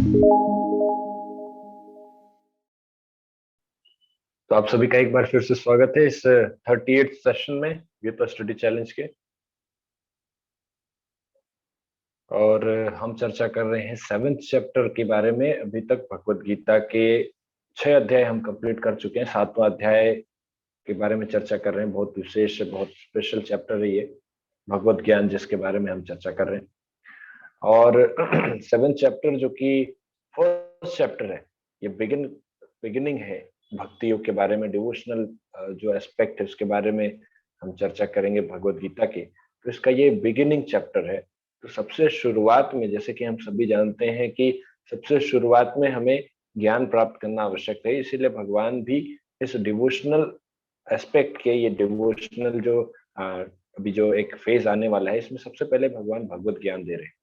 तो आप सभी का एक बार फिर से स्वागत है इस 38th सेशन में गीता स्टडी चैलेंज के। और हम चर्चा कर रहे हैं 7th चैप्टर के बारे में। अभी तक भगवत गीता के 6 अध्याय हम कंप्लीट कर चुके हैं। 7वां अध्याय के बारे में चर्चा कर रहे हैं। बहुत विशेष, बहुत स्पेशल चैप्टर है ये, भगवत ज्ञान, जिसके बारे में हम चर्चा कर रहे हैं। और 7th चैप्टर जो कि फर्स्ट चैप्टर है, ये बिगिनिंग है भक्ति योग के बारे में। डिवोशनल जो एस्पेक्ट है उसके बारे में हम चर्चा करेंगे भगवत गीता के। तो इसका ये बिगिनिंग चैप्टर है। तो सबसे शुरुआत में, जैसे कि हम सभी जानते हैं कि सबसे शुरुआत में हमें ज्ञान प्राप्त करना आवश्यक है, इसीलिए भगवान भी इस डिवोशनल एस्पेक्ट के, ये डिवोशनल जो अभी जो एक फेज आने वाला है, इसमें सबसे पहले भगवान भगवत ज्ञान दे रहे हैं।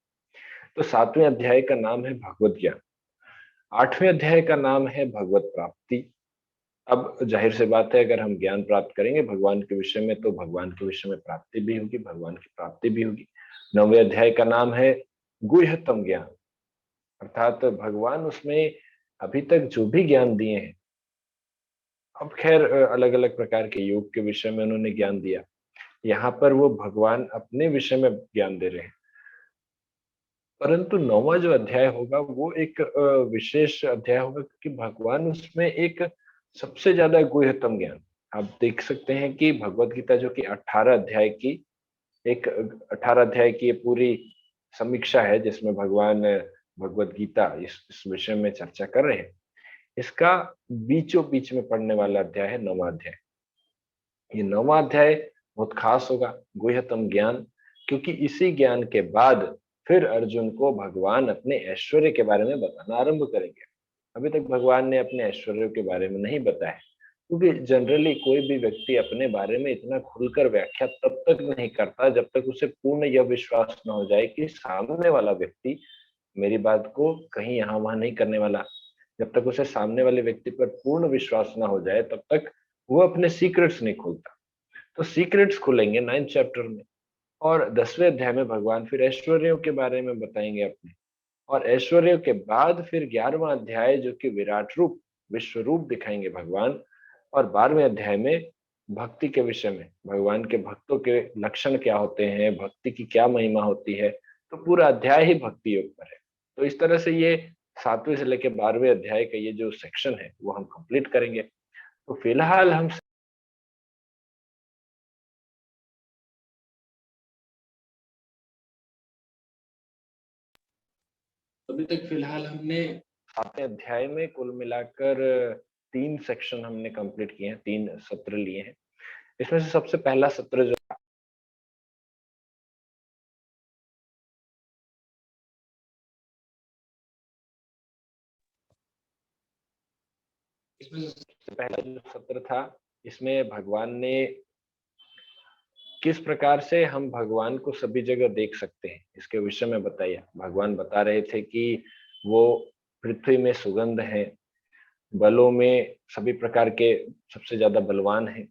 तो 7वें अध्याय का नाम है भगवत ज्ञान। 8वें अध्याय का नाम है भगवत प्राप्ति। अब जाहिर सी बात है, अगर हम ज्ञान प्राप्त करेंगे भगवान के विषय में, तो भगवान के विषय में प्राप्ति भी होगी, भगवान की प्राप्ति भी होगी। 9वें अध्याय का नाम है गुह्यतम ज्ञान, अर्थात भगवान उसमें अभी तक जो भी ज्ञान दिए हैं, अब खैर अलग अलग प्रकार के योग के विषय में उन्होंने ज्ञान दिया, यहाँ पर वो भगवान अपने विषय में ज्ञान दे रहे हैं। परंतु 9वां जो अध्याय होगा वो एक विशेष अध्याय होगा, क्योंकि भगवान उसमें एक सबसे ज्यादा गुह्यतम ज्ञान, आप देख सकते हैं कि भगवत गीता जो कि 18 अध्याय की ये पूरी समीक्षा है, जिसमें भगवान भगवत गीता इस विषय में चर्चा कर रहे हैं। इसका बीचों बीच में पढ़ने वाला अध्याय है 9वां अध्याय। ये 9वां अध्याय बहुत खास होगा, गुह्यतम ज्ञान, क्योंकि इसी ज्ञान के बाद फिर अर्जुन को भगवान अपने ऐश्वर्य के बारे में बताना आरंभ करेंगे। अभी तक भगवान ने अपने ऐश्वर्य के बारे में नहीं बताया, क्योंकि जनरली कोई भी व्यक्ति अपने बारे में इतना खुलकर व्याख्या तब तक नहीं करता जब तक उसे पूर्ण यह विश्वास न हो जाए कि सामने वाला व्यक्ति मेरी बात को कहीं यहाँ वहां नहीं करने वाला। जब तक उसे सामने वाले व्यक्ति पर पूर्ण विश्वास ना हो जाए, तब तक वो अपने सीक्रेट्स नहीं खोलता। तो सीक्रेट्स खुलेंगे 9th चैप्टर में। और 10वें अध्याय में भगवान फिर ऐश्वर्यों के बारे में बताएंगे अपने। और ऐश्वर्यों के बाद फिर 11वां अध्याय जो कि विराट रूप, विश्व रूप दिखाएंगे भगवान। और 12वें अध्याय में भक्ति के विषय में, भगवान के भक्तों के लक्षण क्या होते हैं, भक्ति की क्या महिमा होती है। तो पूरा अध्याय ही भक्ति योग पर है। तो इस तरह से ये 7वें से लेकर 12वें अध्याय का ये जो सेक्शन है वो हम कंप्लीट करेंगे। तो फिलहाल हम अभी तक फिलहाल हमने 7वें अध्याय में कुल मिलाकर 3 सेक्शन हमने कंप्लीट किए हैं, 3 सत्र लिए हैं। इसमें से सबसे पहला सत्र जो, इसमें सबसे पहला जो सत्र था, इसमें भगवान ने किस प्रकार से हम भगवान को सभी जगह देख सकते हैं इसके विषय में बताया। भगवान बता रहे थे कि वो पृथ्वी में सुगंध है, बलों में सभी प्रकार के सबसे ज्यादा बलवान है,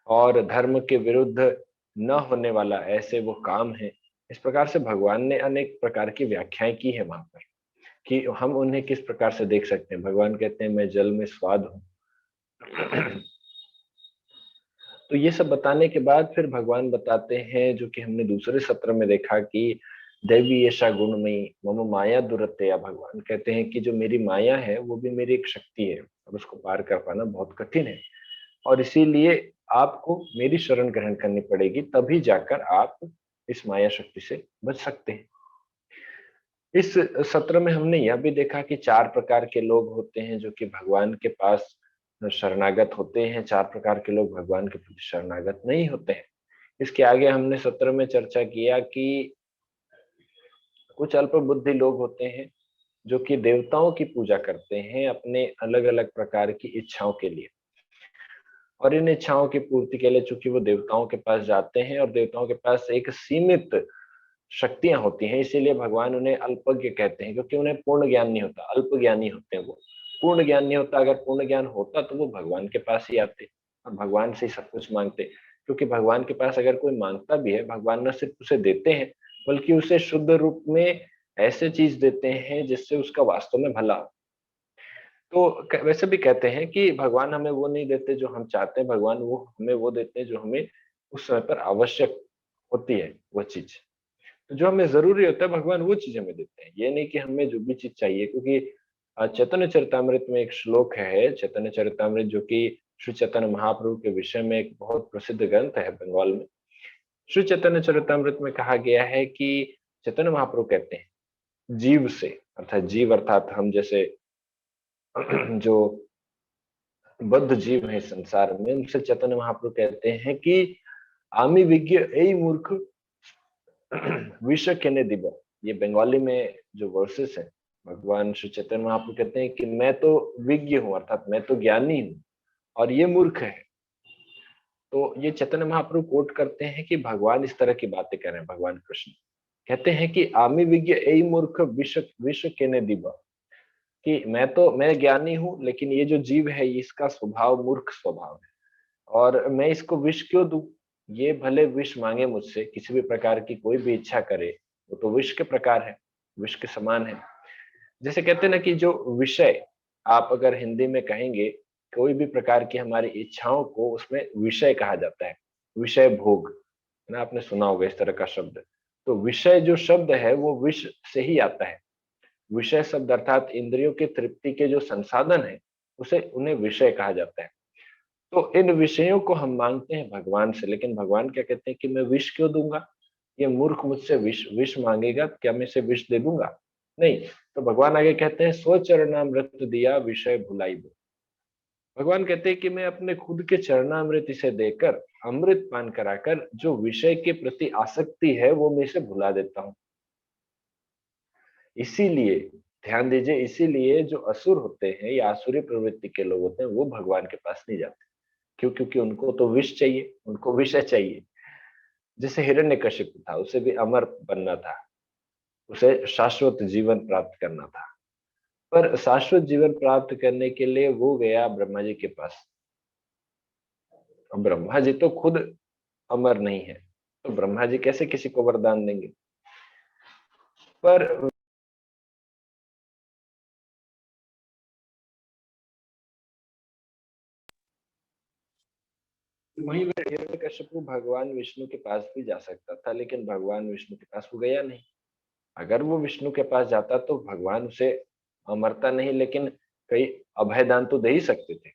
और धर्म के विरुद्ध न होने वाला ऐसे वो काम है। इस प्रकार से भगवान ने अनेक प्रकार की व्याख्याएं की है वहां पर, कि हम उन्हें किस प्रकार से देख सकते हैं। भगवान कहते हैं मैं जल में स्वाद हूँ। तो ये सब बताने के बाद फिर भगवान बताते हैं, जो कि हमने दूसरे सत्र में देखा, कि दैवी ऐसा गुणमयी मम माया दुरत्या। भगवान कहते हैं कि जो मेरी माया है वो भी मेरी एक शक्ति है, और उसको पार कर पाना बहुत कठिन है। और इसीलिए आपको मेरी शरण ग्रहण करनी पड़ेगी, तभी जाकर आप इस माया शक्ति से बच सकते हैं। इस सत्र में हमने यह भी देखा कि 4 प्रकार के लोग होते हैं जो कि भगवान के पास शरणागत होते हैं, 4 प्रकार के लोग भगवान के प्रति शरणागत नहीं होते हैं। इसके आगे हमने सत्र में चर्चा किया कि कुछ अल्प बुद्धि लोग होते हैं जो कि देवताओं की पूजा करते हैं अपने अलग अलग प्रकार की इच्छाओं के लिए। और इन इच्छाओं की पूर्ति के लिए चूंकि वो देवताओं के पास जाते हैं, और देवताओं के पास एक सीमित शक्तियां होती हैं, इसीलिए भगवान उन्हें अल्पज्ञ कहते हैं, क्योंकि उन्हें पूर्ण ज्ञान नहीं होता, अल्प ज्ञानी होते हैं वो। पूर्ण ज्ञान नहीं होता, अगर पूर्ण ज्ञान होता तो वो भगवान के पास ही आते और भगवान से ही सब कुछ मांगते। क्योंकि भगवान के पास अगर कोई मांगता भी है, भगवान न सिर्फ उसे देते हैं, बल्कि उसे शुद्ध रूप में ऐसे चीज देते हैं जिससे उसका वास्तव में भला हो। तो वैसे भी कहते हैं कि भगवान हमें वो नहीं देते जो हम चाहते हैं, भगवान वो हमें वो देते हैं जो हमें उस समय पर आवश्यक होती है वो चीज। तो जो हमें जरूरी होता है भगवान वो चीज हमें देते हैं, ये नहीं कि हमें जो भी चीज चाहिए। क्योंकि चैतन्य चरितामृत में एक श्लोक है, चैतन्य चरितामृत जो कि श्री चैतन्य महाप्रभु के विषय में एक बहुत प्रसिद्ध ग्रंथ है बंगाल में। श्री चैतन्य चरितामृत में कहा गया है कि चैतन्य महाप्रभु कहते हैं जीव से, अर्थात जीव अर्थात हम जैसे जो बद्ध जीव है संसार में, उनसे चैतन्य महाप्रभु कहते हैं कि आमी विज्ञ ए मूर्ख विश्व केने दिबा। ये बंगाली में जो वर्सेस है, भगवान श्री चैतन्य महाप्रभु कहते हैं कि मैं तो विज्ञ हूँ, अर्थात मैं तो ज्ञानी हूँ, और ये मूर्ख है। तो ये चैतन्य महाप्रभु कोट करते हैं कि भगवान इस तरह की बातें कर रहे हैं। भगवान कृष्ण कहते हैं कि आमी विज्ञ ए मूर्ख विश्व विश्व केने दिबा, कि मैं ज्ञानी हूँ, लेकिन ये जो जीव है इसका स्वभाव मूर्ख स्वभाव है, और मैं इसको विष क्यों दूं। ये भले विष मांगे मुझसे, किसी भी प्रकार की कोई भी इच्छा करे, वो तो विष के प्रकार है, विष के समान है। जैसे कहते हैं ना कि जो विषय, आप अगर हिंदी में कहेंगे कोई भी प्रकार की हमारी इच्छाओं को, उसमें विषय कहा जाता है। विषय भोग, है ना, आपने सुना होगा इस तरह का शब्द। तो विषय जो शब्द है वो विष से ही आता है। विषय शब्द अर्थात इंद्रियों की तृप्ति के जो संसाधन है, उसे उन्हें विषय कहा जाता है। तो इन विषयों को हम मांगते हैं भगवान से, लेकिन भगवान क्या कहते हैं कि मैं विष क्यों दूंगा। ये मूर्ख मुझसे विष विष मांगेगा, क्या मैं इसे विष दे दूंगा? नहीं। तो भगवान आगे कहते हैं सो चरणामृत दिया विषय भुलाई दो। भगवान कहते हैं कि मैं अपने खुद के चरणामृत इसे देकर, अमृत पान कराकर, जो विषय के प्रति आसक्ति है वो मैं इसे भुला देता हूँ। इसीलिए ध्यान दीजिए, इसीलिए जो असुर होते हैं या आसुरी प्रवृत्ति के लोग होते हैं वो भगवान के पास नहीं जाते। क्यों? क्योंकि उनको तो विष चाहिए, उनको विषय चाहिए। जैसे हिरण्यकशिपु था, उसे भी अमर बनना था, उसे शाश्वत जीवन प्राप्त करना था। पर शाश्वत जीवन प्राप्त करने के लिए वो गया ब्रह्मा जी के पास। अब ब्रह्मा जी तो खुद अमर नहीं है, तो ब्रह्मा जी कैसे किसी को वरदान देंगे? पर वहीं हिरण्यकशिपु भगवान विष्णु के पास भी जा सकता था, लेकिन भगवान विष्णु के पास वो गया नहीं। अगर वो विष्णु के पास जाता तो भगवान उसे अमरता नहीं, लेकिन कई अभयदान तो दे ही सकते थे।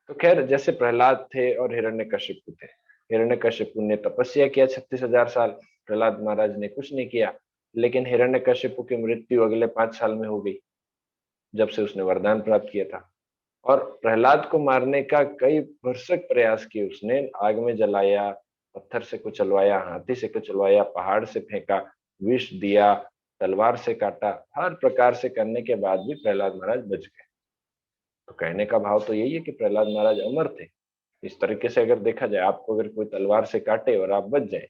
तो खैर, जैसे प्रहलाद थे और हिरण्यकशिपु थे। हिरण्यकशिपु ने तपस्या किया 36,000 साल, प्रहलाद महाराज ने कुछ नहीं किया। लेकिन हिरण्यकशिपु की मृत्यु अगले 5 साल में हो गई, जब से उसने वरदान प्राप्त किया था। और प्रहलाद को मारने का कई भरसक प्रयास किए उसने, आग में जलाया, पत्थर से कुचलवाया, हाथी से कुचलवाया, पहाड़ से फेंका, विष दिया, तलवार से काटा, हर प्रकार से करने के बाद भी प्रहलाद महाराज बच गए। तो कहने का भाव तो यही है कि प्रहलाद महाराज अमर थे। इस तरीके से अगर देखा जाए, आपको अगर कोई तलवार से काटे और आप बच जाए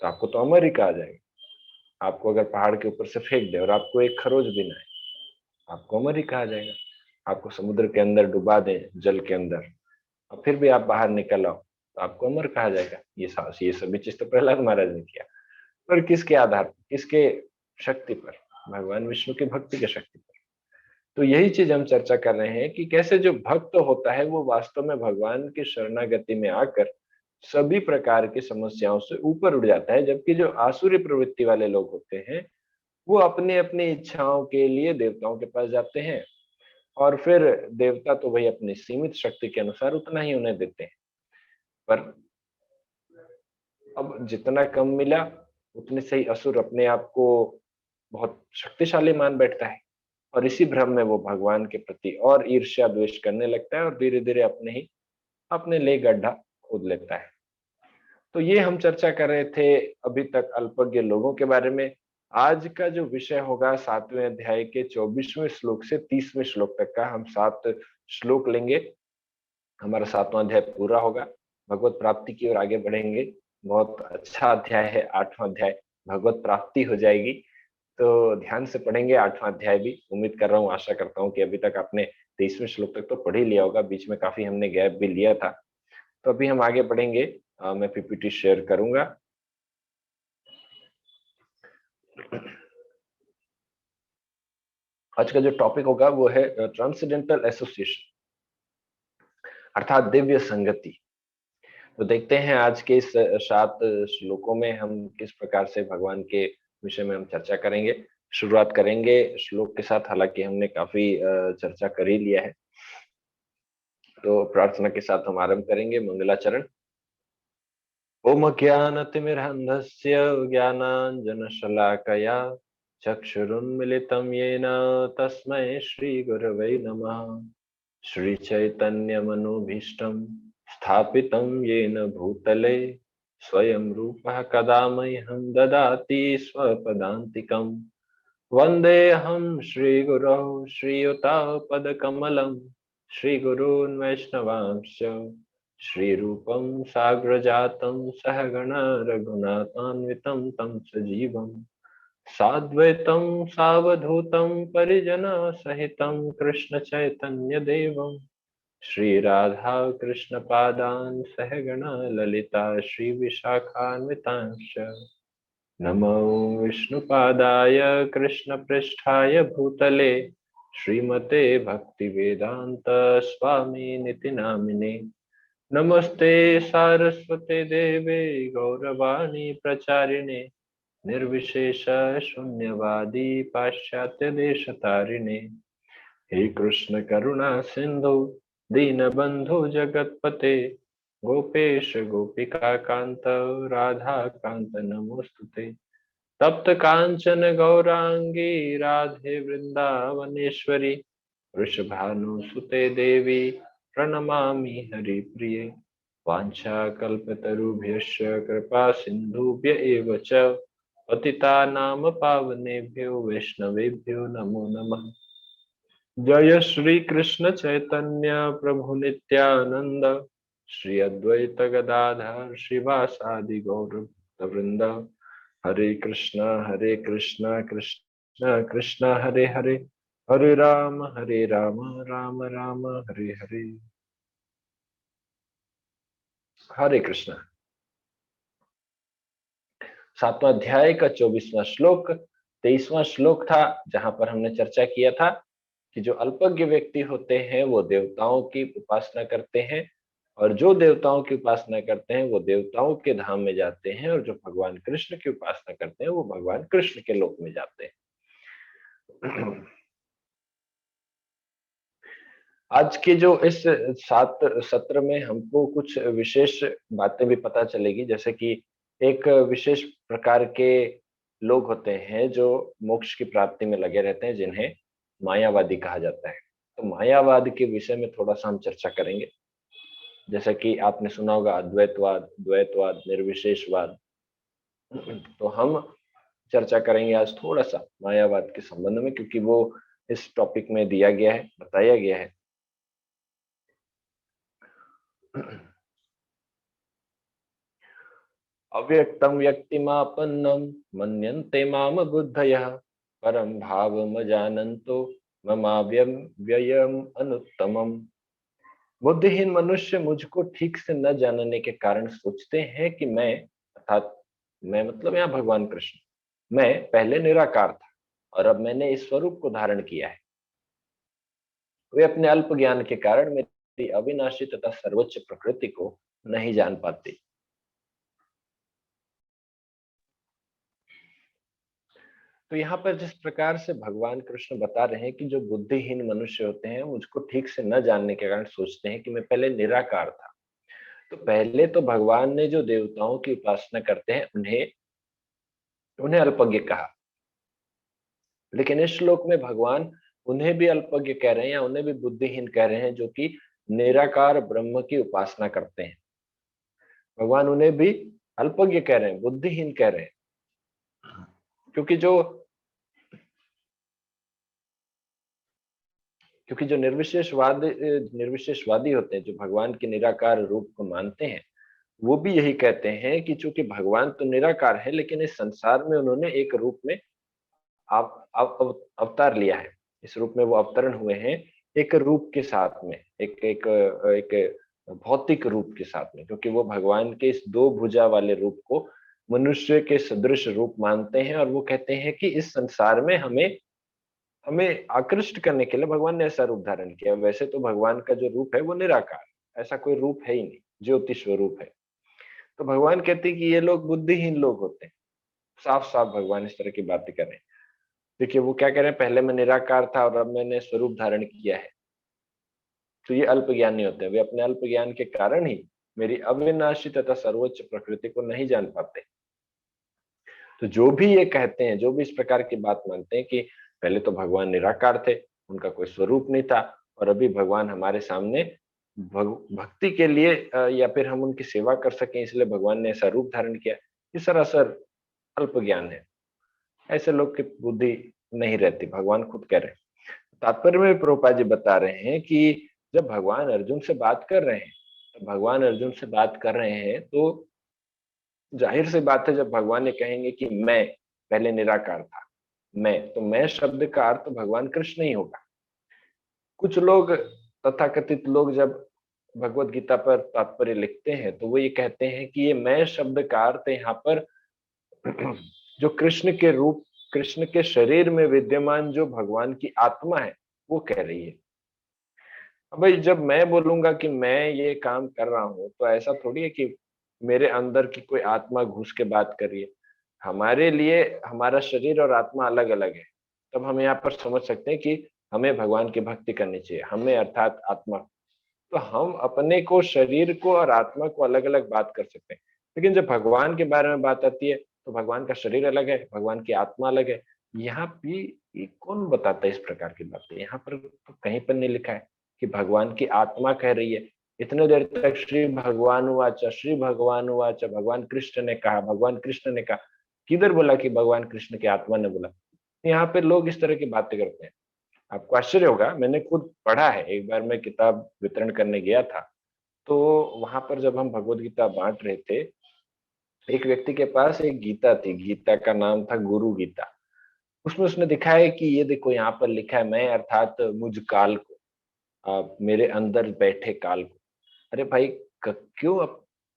तो आपको तो अमर ही कहा जाएगा। आपको अगर पहाड़ के ऊपर से फेंक दे और आपको एक खरोच भी ना आए, आपको अमर ही कहा जाएगा। आपको समुद्र के अंदर डुबा दें, जल के अंदर, और फिर भी आप बाहर निकल आओ तो आपको अमर कहा जाएगा। ये सभी चीज तो प्रहलाद महाराज ने किया। पर किसके आधार पर, किसके शक्ति पर? भगवान विष्णु की भक्ति की शक्ति पर। तो यही चीज हम चर्चा कर रहे हैं कि कैसे जो भक्त होता है वो वास्तव में भगवान की शरणागति में आकर सभी प्रकार की समस्याओं से ऊपर उठ जाता है। जबकि जो आसुरी प्रवृत्ति वाले लोग होते हैं वो अपनी अपनी इच्छाओं के लिए देवताओं के पास जाते हैं, और फिर देवता तो भाई अपनी सीमित शक्ति के अनुसार उतना ही उन्हें देते हैं। पर अब जितना कम मिला उतने से ही असुर अपने आप को बहुत शक्तिशाली मान बैठता है, और इसी भ्रम में वो भगवान के प्रति और ईर्ष्या द्वेष करने लगता है, और धीरे धीरे अपने लिए गड्ढा खोद लेता है। तो ये हम चर्चा कर रहे थे अभी तक अल्पज्ञ लोगों के बारे में। आज का जो विषय होगा 7वें अध्याय के 24वें श्लोक से 30वें श्लोक तक का, हम 7 श्लोक लेंगे। हमारा 7वां अध्याय पूरा होगा, भगवत प्राप्ति की ओर आगे बढ़ेंगे। बहुत अच्छा अध्याय है 8वां अध्याय, भगवत प्राप्ति हो जाएगी। तो ध्यान से पढ़ेंगे 8वां अध्याय भी। उम्मीद कर रहा हूँ, आशा करता हूँ कि अभी तक आपने 23वें श्लोक तक तो पढ़ ही लिया होगा। बीच में काफी हमने गैप भी लिया था। तो अभी हम आगे बढ़ेंगे। मैं पीपीटी शेयर करूंगा। आज का जो टॉपिक होगा वो है ट्रांसेंडेंटल एसोसिएशन, अर्थात दिव्य संगति। तो देखते हैं आज के इस 7 श्लोकों में हम किस प्रकार से भगवान के विषय में हम चर्चा करेंगे। शुरुआत करेंगे श्लोक के साथ, हालांकि हमने काफी चर्चा कर ही लिया है। तो प्रार्थना के साथ हम आरंभ करेंगे। मंगलाचरण। ओम ज्ञानतिमिरन्धस्य ज्ञानाञ्जनशलाकया चक्षुरुन्मिलितं येन तस्मै श्रीगुरवे नमः। श्रीचैतन्यमनोभीष्टं स्थापितं येन भूतले स्वयं रूपः कदा मह्यं ददाति स्वपदान्तिकम्। वन्देऽहं श्रीगुरौ श्रीयुतापदकमलं श्रीगुरून् वैष्णवांश्च श्रीरूपं साग्रजातं सहगणा रघुनाथान्वितं तं सजीवं साद्वैतं सावधूतं परिजनसहितं कृष्णचैतन्यदेवं श्रीराधा कृष्णपादान् सहगणा ललिता श्रीविशाखान्वितांश्च। नमो विष्णुपादाय कृष्णपृष्ठाय भूतले श्रीमते भक्तिवेदांत स्वामिनिति नामिने। नमस्ते सारस्वते देवे गौरवाणी प्रचारिणे निर्विशेष शून्यवादी पाश्चात्य देशतारिणे। हे कृष्ण करुणा सिंधु दीनबंधु जगतपते गोपेश गोपिका कांत राधा कांत नमोस्तुते। तप्त कांचन गौरांगी राधे वृंदावनेश्वरी वृषभानुसुते देवी प्रणमामि हरिप्रिये। वाञ्छाकल्पतरुभ्यश्च कृपा सिन्धुभ्य एव च पतितानां पावनेभ्यो वैष्णवेभ्यो नमो नमः। जय श्री कृष्ण चैतन्य प्रभु नित्यानंद श्री अद्वैत गदाधर श्रीवासादि गौर वृंद। हरे कृष्णा कृष्ण कृष्ण हरे हरे, हरे राम राम राम हरे हरे। हरे कृष्ण। 7वां अध्याय का 24वां श्लोक 23वां श्लोक था, जहां पर हमने चर्चा किया था कि जो अल्पज्ञ व्यक्ति होते हैं वो देवताओं की उपासना करते हैं, और जो देवताओं की उपासना करते हैं वो देवताओं के धाम में जाते हैं, और जो भगवान कृष्ण की उपासना करते हैं वो भगवान कृष्ण के लोक में जाते हैं। आज के जो इस 7 सत्र में हमको कुछ विशेष बातें भी पता चलेगी, जैसे कि एक विशेष प्रकार के लोग होते हैं जो मोक्ष की प्राप्ति में लगे रहते हैं, जिन्हें मायावादी कहा जाता है। तो मायावाद के विषय में थोड़ा सा हम चर्चा करेंगे। जैसा कि आपने सुना होगा अद्वैतवाद, द्वैतवाद, निर्विशेषवाद। तो हम चर्चा करेंगे आज थोड़ा सा मायावाद के संबंध में, क्योंकि वो इस टॉपिक में दिया गया है, बताया गया है। अव्यक्तं व्यक्तिमापन्नं मन्यन्ते माम बुद्धयः परं भावमजानन्तो ममाव्ययम् अनुत्तमम्। बुद्धिहीन मनुष्य मुझको ठीक से न जानने के कारण सोचते हैं कि मैं, अर्थात मैं मतलब यहाँ भगवान कृष्ण, मैं पहले निराकार था और अब मैंने इस स्वरूप को धारण किया है। वे अपने अल्प ज्ञान के कारण मेरी अविनाशी तथा सर्वोच्च प्रकृति को नहीं जान पाते। तो यहाँ पर जिस प्रकार से भगवान कृष्ण बता रहे हैं कि जो बुद्धिहीन मनुष्य होते हैं मुझको ठीक से न जानने के कारण सोचते हैं कि मैं पहले निराकार था। तो पहले तो भगवान ने जो देवताओं की उपासना करते हैं उन्हें उन्हें अल्पज्ञ कहा, लेकिन इस श्लोक में भगवान उन्हें भी अल्पज्ञ कह रहे हैं या उन्हें भी बुद्धिहीन कह रहे हैं, जो कि निराकार ब्रह्म की उपासना करते हैं। भगवान उन्हें भी अल्पज्ञ कह रहे हैं, बुद्धिहीन कह रहे हैं, क्योंकि जो निर्विशेषवादी होते हैं, जो भगवान के निराकार रूप को मानते हैं, वो भी यही कहते हैं कि चूंकि भगवान तो निराकार है, लेकिन इस संसार में उन्होंने एक रूप में अवतार लिया है। इस रूप में वो अवतरण हुए हैं एक रूप के साथ में, एक भौतिक रूप के साथ में, क्योंकि वो भगवान के इस 2 भुजा वाले रूप को मनुष्य के सदृश रूप मानते हैं, और वो कहते हैं कि इस संसार में हमें हमें आकृष्ट करने के लिए भगवान ने ऐसा रूप धारण किया। वैसे तो भगवान का जो रूप है वो निराकार, ऐसा कोई रूप है ही नहीं, ज्योति स्वरूप है। तो भगवान कहते हैं कि ये लोग बुद्धिहीन लोग होते हैं। साफ साफ भगवान इस तरह की बातें कर रहे हैं। देखिए वो क्या कह रहे हैं, पहले मैं निराकार था और अब मैंने स्वरूप धारण किया है। तो ये अल्प ज्ञानी होते हैं, वे अपने अल्प ज्ञान के कारण ही मेरी अविनाशी तथा सर्वोच्च प्रकृति को नहीं जान पाते। तो जो भी ये कहते हैं, जो भी इस प्रकार की बात मानते हैं कि पहले तो भगवान निराकार थे, उनका कोई स्वरूप नहीं था, और अभी भगवान हमारे सामने भक्ति के लिए या फिर हम उनकी सेवा कर सकें इसलिए भगवान ने ऐसा रूप धारण किया, ये सरासर अल्प ज्ञान है। ऐसे लोग की बुद्धि नहीं रहती, भगवान खुद कह रहे हैं। तात्पर्य में प्रभुपाद जी बता रहे हैं कि जब भगवान अर्जुन से बात कर रहे हैं, तो भगवान अर्जुन से बात कर रहे हैं तो जाहिर सी बात है, जब भगवान ये कहेंगे कि मैं पहले निराकार था, तो मैं शब्द का अर्थ भगवान कृष्ण ही होगा। कुछ लोग, तथाकथित लोग, जब भगवत गीता पर तात्पर्य लिखते हैं तो वो ये कहते हैं कि ये मैं शब्द का अर्थ यहाँ पर जो कृष्ण के रूप, कृष्ण के शरीर में विद्यमान जो भगवान की आत्मा है वो कह रही है। अब भाई जब मैं बोलूंगा कि मैं ये काम कर रहा हूँ तो ऐसा थोड़ी है कि मेरे अंदर की कोई आत्मा घुस के बात कर रही है। हमारे लिए हमारा शरीर और आत्मा अलग अलग है। तब हम यहाँ पर समझ सकते हैं कि हमें भगवान की भक्ति करनी चाहिए, हमें अर्थात आत्मा। तो हम अपने को, शरीर को और आत्मा को अलग अलग बात कर सकते हैं, लेकिन जब भगवान के बारे में बात आती है तो भगवान का शरीर अलग है, भगवान की आत्मा अलग है। यहाँ भी ये कौन बताता है इस प्रकार की बातें? यहाँ पर तो कहीं पर नहीं लिखा है कि भगवान की आत्मा कह रही है। इतने देर तक श्री भगवान वाच, श्री भगवान वाच, भगवान कृष्ण ने कहा, भगवान कृष्ण ने कहा, किधर बोला कि भगवान कृष्ण की आत्मा ने बोला? यहाँ पे लोग इस तरह की बातें करते हैं। आपको आश्चर्य होगा, मैंने खुद पढ़ा है। एक बार मैं किताब वितरण करने गया था, तो वहां पर जब हम भगवत गीता बांट रहे थे, एक व्यक्ति के पास एक गीता थी, गीता का नाम था गुरु गीता। उसमें उसने दिखा है कि ये देखो यहाँ पर लिखा है मैं अर्थात मुझ काल को, मेरे अंदर बैठे काल को। अरे भाई, क्यों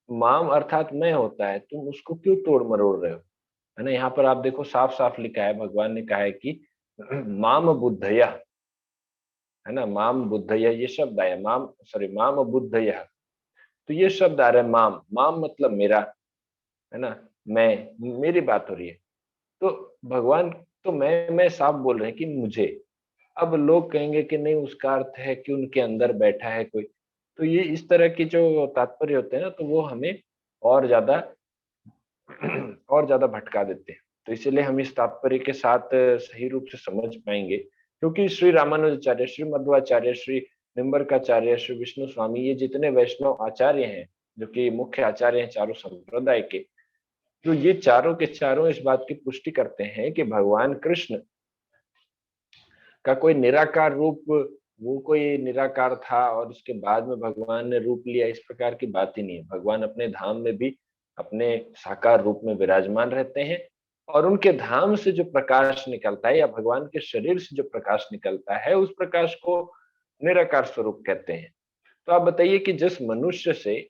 माम अर्थात मैं होता है, तुम उसको क्यों तोड़ मरोड़ रहे हो? है ना, यहाँ पर आप देखो साफ साफ लिखा है, भगवान ने कहा है कि माम बुद्धया, है ना, माम बुद्धया ये शब्द आया, माम सॉरी माम बुद्धया। तो ये शब्द आ रहा है माम, माम मतलब मेरा, है ना, मैं, मेरी बात हो रही है। तो भगवान, तो मैं साफ बोल रहे हैं कि मुझे। अब लोग कहेंगे कि नहीं, उसका अर्थ है कि उनके अंदर बैठा है कोई। तो ये इस तरह की जो तात्पर्य होते हैं ना, तो वो हमें और ज्यादा और ज्यादा भटका देते हैं। तो इसीलिए हम इस तात्पर्य के साथ सही रूप से समझ पाएंगे, क्योंकि श्री रामानुजाचार्य, श्री मध्वाचार्य, श्री निम्बरकाचार्य, श्री विष्णु स्वामी, ये जितने वैष्णव आचार्य हैं, जो कि मुख्य आचार्य हैं चारों संप्रदाय के, तो ये चारों के चारों इस बात की पुष्टि करते हैं कि भगवान कृष्ण का कोई निराकार रूप, वो कोई निराकार था और उसके बाद में भगवान ने रूप लिया, इस प्रकार की बात ही नहीं है। भगवान अपने धाम में भी अपने साकार रूप में विराजमान रहते हैं, और उनके धाम से जो प्रकाश निकलता है या भगवान के शरीर से जो प्रकाश निकलता है, उस प्रकाश को निराकार स्वरूप कहते हैं। तो आप बताइए कि जिस मनुष्य से,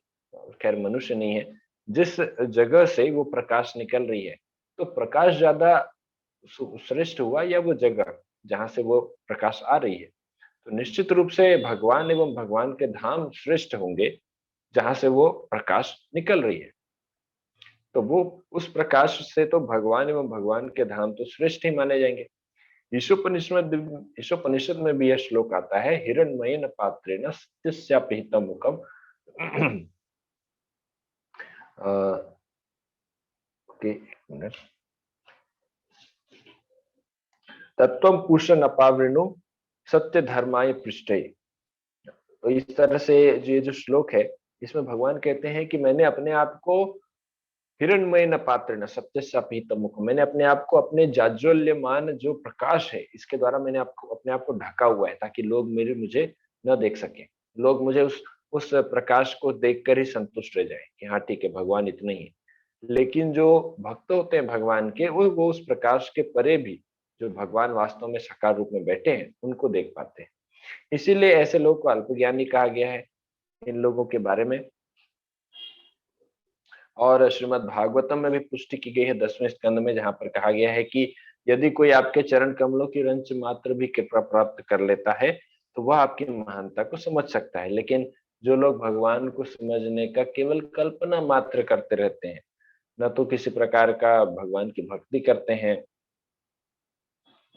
खैर मनुष्य नहीं है, जिस जगह से वो प्रकाश निकल रही है, तो प्रकाश ज्यादा श्रेष्ठ हुआ या वो जगह जहां से वो प्रकाश आ रही है? तो निश्चित रूप से भगवान एवं भगवान के धाम श्रेष्ठ होंगे जहां से वो प्रकाश निकल रही है। तो वो उस प्रकाश से तो भगवान एवं भगवान के धाम तो श्रेष्ठ ही माने जाएंगे। ईशोपनिषद में भी यह श्लोक आता है, हिरण्मयेन पात्रेण सत्यस्यापिहितं मुखम। ओके, एक मिनट। तत्वम पूषण अपावृणु सत्य धर्माय पृष्ठे। तो इस तरह से ये जो श्लोक है, इसमें भगवान कहते हैं कि मैंने अपने आप को हिरण्मय न पात्र न सत्य सपीत मुख, मैंने अपने आप को अपने जाज्वल्यमान जो प्रकाश है इसके द्वारा मैंने आपको अपने आप को ढका हुआ है, ताकि लोग मेरे मुझे न देख सके। लोग मुझे उस प्रकाश को देखकर ही संतुष्ट रह जाए कि हाँ ठीक है, भगवान इतने ही है। लेकिन जो भक्त होते हैं भगवान के, वो उस प्रकाश के परे भी जो भगवान वास्तव में साकार रूप में बैठे हैं उनको देख पाते हैं। इसीलिए ऐसे लोगों को अल्पज्ञानी कहा गया है। इन लोगों के बारे में और श्रीमद् भागवतम में भी पुष्टि की गई है 10वें स्कंद में, जहां पर कहा गया है कि यदि कोई आपके चरण कमलों की रंच मात्र भी कृपा प्राप्त कर लेता है तो वह आपकी महानता को समझ सकता है। लेकिन जो लोग भगवान को समझने का केवल कल्पना मात्र करते रहते हैं, न तो किसी प्रकार का भगवान की भक्ति करते हैं,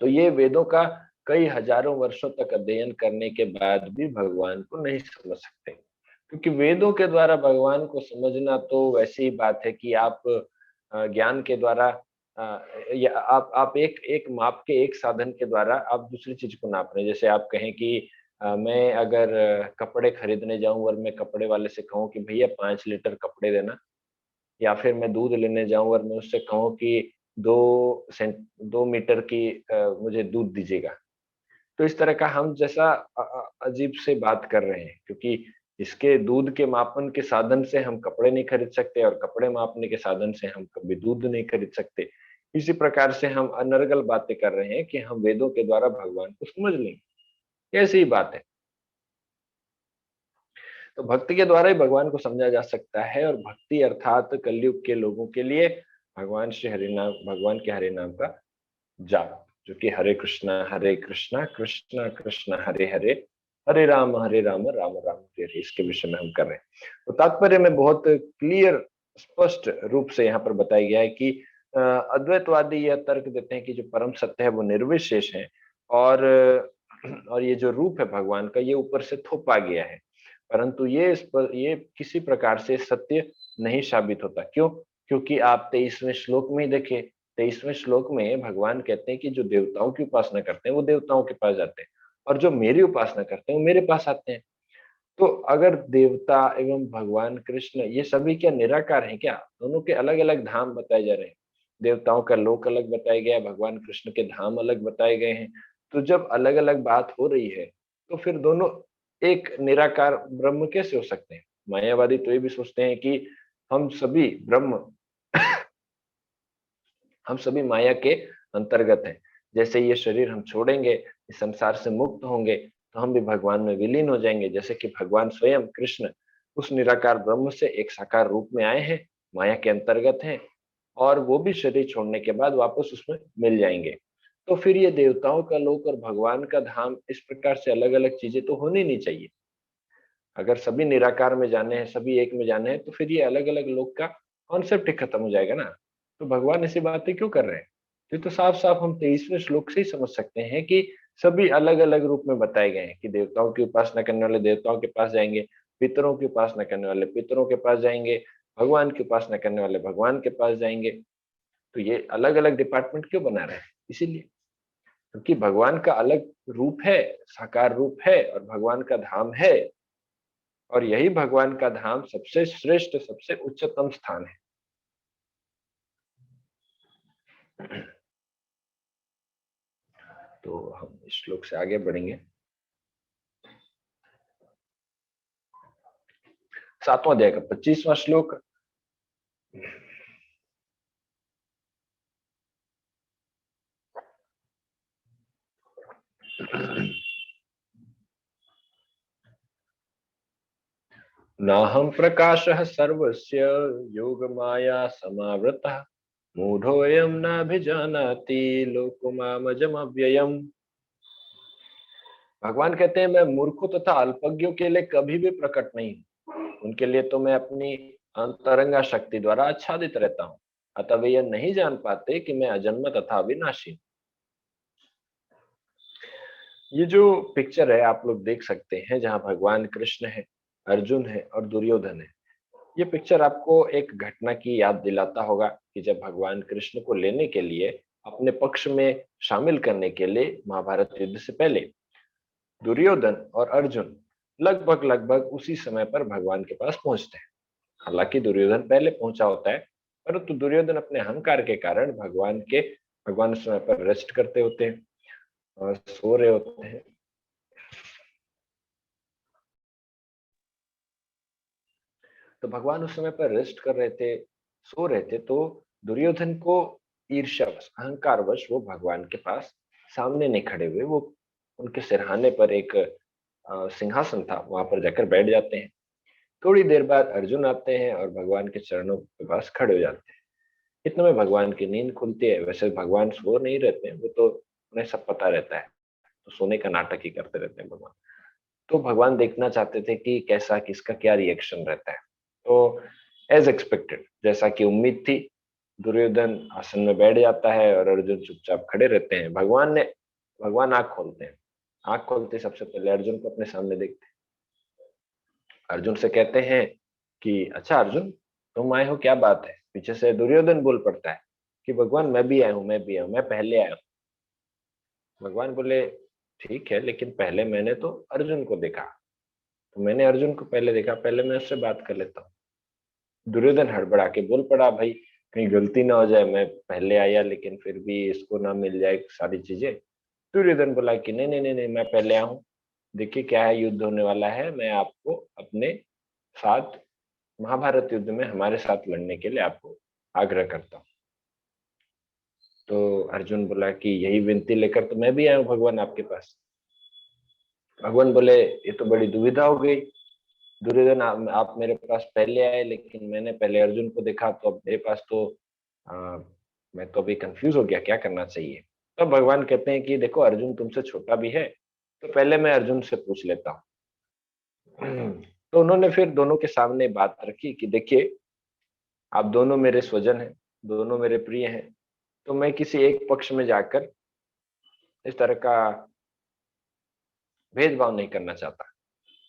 तो ये वेदों का कई हजारों वर्षों तक अध्ययन करने के बाद भी भगवान को नहीं समझ सकते। क्योंकि वेदों के द्वारा भगवान को समझना तो वैसी ही बात है कि आप ज्ञान के द्वारा या आप एक एक माप के एक साधन के द्वारा आप दूसरी चीज को नाप रहे हैं। जैसे आप कहें कि मैं अगर कपड़े खरीदने जाऊं और मैं कपड़े वाले से कहूं कि भैया 5 लीटर कपड़े देना, या फिर मैं दूध लेने जाऊं और मैं उससे कहूं कि 2 मीटर की मुझे दूध दीजिएगा, तो इस तरह का हम जैसा अजीब से बात कर रहे हैं। क्योंकि इसके दूध के मापन के साधन से हम कपड़े नहीं खरीद सकते और कपड़े मापने के साधन से हम कभी दूध नहीं खरीद सकते। इसी प्रकार से हम अनर्गल बातें कर रहे हैं कि हम वेदों के द्वारा भगवान को समझ लेंगे, ऐसी ही बात है। तो भक्ति के द्वारा ही भगवान को समझा जा सकता है, और भक्ति अर्थात कलयुग के लोगों के लिए भगवान श्री हरिनाम, भगवान के हरि नाम का जाप, जो कि हरे कृष्णा कृष्णा कृष्णा हरे हरे, हरे राम राम राम हरे हरे, इसके विषय में हम कर रहे हैं। तो तात्पर्य में बहुत क्लियर, स्पष्ट रूप से यहाँ पर बताया गया है कि अद्वैतवादी यह तर्क देते हैं कि जो परम सत्य है वो निर्विशेष है, और और ये जो रूप है भगवान का ये ऊपर से थोपा गया है, परंतु ये इस पर ये किसी प्रकार से सत्य नहीं साबित होता। क्यों? क्योंकि आप 23वें श्लोक में ही देखिए, 23वें श्लोक में भगवान कहते हैं कि जो देवताओं की उपासना करते हैं वो देवताओं के पास जाते हैं, और जो मेरी उपासना करते हैं वो मेरे पास आते हैं। तो अगर देवता एवं भगवान कृष्ण ये सभी क्या निराकार हैं क्या? दोनों के अलग अलग धाम बताए जा रहे हैं। देवताओं का लोक अलग बताया गया, भगवान कृष्ण के धाम अलग बताए गए हैं। तो जब अलग अलग बात हो रही है तो फिर दोनों एक निराकार ब्रह्म कैसे हो सकते हैं? मायावादी तो ये भी सोचते हैं कि हम सभी ब्रह्म, हम सभी माया के अंतर्गत हैं। जैसे ये शरीर हम छोड़ेंगे, इस संसार से मुक्त होंगे, तो हम भी भगवान में विलीन हो जाएंगे। जैसे कि भगवान स्वयं कृष्ण उस निराकार ब्रह्म से एक साकार रूप में आए हैं, माया के अंतर्गत हैं, और वो भी शरीर छोड़ने के बाद वापस उसमें मिल जाएंगे। तो फिर ये देवताओं का लोक और भगवान का धाम, इस प्रकार से अलग अलग चीजें तो होनी नहीं चाहिए। अगर सभी निराकार में जाने हैं, सभी एक में जाने हैं, तो फिर ये अलग अलग लोक का कॉन्सेप्ट ही खत्म हो जाएगा ना। तो भगवान ऐसी बातें क्यों कर रहे हैं? ये तो साफ साफ हम 23वें श्लोक से ही समझ सकते हैं कि सभी अलग अलग रूप में बताए गए हैं कि देवताओं की उपासना करने वाले देवताओं के पास जाएंगे, पितरों की उपासना करने वाले पितरों के पास जाएंगे, भगवान की उपासना करने वाले भगवान के पास जाएंगे। तो ये अलग अलग डिपार्टमेंट क्यों बना रहे हैं? इसीलिए क्योंकि भगवान का अलग रूप है, साकार रूप है, और भगवान का धाम है, और यही भगवान का धाम सबसे श्रेष्ठ, सबसे उच्चतम स्थान है। तो हम इस श्लोक से आगे बढ़ेंगे। 7वां अध्याय का 25वां श्लोक। नाहं प्रकाशः सर्वस्य योगमाया समावृतः, मूढ़ोऽयं नाभिजानाति लोको मामजमव्ययम्। भगवान कहते हैं मैं मूर्खों तथा अल्पज्ञों के लिए कभी भी प्रकट नहीं हूँ। उनके लिए तो मैं अपनी अंतरंगा शक्ति द्वारा आच्छादित रहता हूँ, अतः वे यह नहीं जान पाते कि मैं अजन्म तथा अविनाशी हूँ। ये जो पिक्चर है आप लोग देख सकते हैं, जहाँ भगवान कृष्ण है, अर्जुन है और दुर्योधन है। ये पिक्चर आपको एक घटना की याद दिलाता होगा कि जब भगवान कृष्ण को लेने के लिए, अपने पक्ष में शामिल करने के लिए महाभारत युद्ध से पहले दुर्योधन और अर्जुन लगभग लगभग उसी समय पर भगवान के पास पहुंचते हैं। हालांकि दुर्योधन पहले पहुंचा होता है, परंतु दुर्योधन अपने अहंकार के कारण भगवान उस समय पर रेस्ट करते होते हैं और सो रहे होते हैं। तो भगवान उस समय पर रेस्ट कर रहे थे, सो रहे थे, तो दुर्योधन को ईर्ष्यावश, अहंकारवश वो भगवान के पास सामने नहीं खड़े हुए, वो उनके सिरहाने पर एक सिंहासन था, वहां पर जाकर बैठ जाते हैं। थोड़ी देर बाद अर्जुन आते हैं और भगवान के चरणों के पास खड़े हो जाते हैं। इतने में भगवान की नींद खुलती है। वैसे भगवान सो नहीं रहते हैं, वो तो उन्हें सब पता रहता है, तो सोने का नाटक ही करते रहते हैं भगवान। तो भगवान देखना चाहते थे कि कैसा किसका क्या रिएक्शन रहता है। तो एज एक्सपेक्टेड, जैसा कि उम्मीद थी, दुर्योधन आसन में बैठ जाता है और अर्जुन चुपचाप खड़े रहते हैं। भगवान आंख खोलते हैं। आंख खोलते सबसे पहले अर्जुन को अपने सामने देखते हैं। अर्जुन से कहते हैं कि अच्छा अर्जुन, तुम आए हो, क्या बात है? पीछे से दुर्योधन बोल पड़ता है कि भगवान मैं भी आया हूँ, मैं भी आया हूँ, मैं पहले आया हूँ। भगवान बोले ठीक है, लेकिन पहले मैंने तो अर्जुन को देखा, तो मैंने अर्जुन को पहले देखा, पहले मैं उससे बात कर लेता हूँ। दुर्योधन हड़बड़ा के बोल पड़ा, भाई कहीं गलती ना हो जाए, मैं पहले आया लेकिन फिर भी इसको ना मिल जाए सारी चीजें। दुर्योधन बोला कि नहीं नहीं नहीं नहीं, मैं पहले आया हूँ। देखिए क्या है, युद्ध होने वाला है, मैं आपको अपने साथ महाभारत युद्ध में हमारे साथ लड़ने के लिए आपको आग्रह करता हूँ। तो अर्जुन बोला कि यही विनती लेकर तो मैं भी आया हूँ भगवान आपके पास। भगवान बोले ये तो बड़ी दुविधा हो गई दुर्योधन, आप मेरे पास पहले आए लेकिन मैंने पहले अर्जुन को देखा, तो अब मेरे पास तो आ, मैं तो अभी कंफ्यूज हो गया, क्या करना चाहिए? तो भगवान कहते हैं कि देखो अर्जुन तुमसे छोटा भी है, तो पहले मैं अर्जुन से पूछ लेता हूँ। तो उन्होंने फिर दोनों के सामने बात रखी कि देखिए, आप दोनों मेरे स्वजन हैं, दोनों मेरे प्रिय हैं, तो मैं किसी एक पक्ष में जाकर इस तरह का भेदभाव नहीं करना चाहता।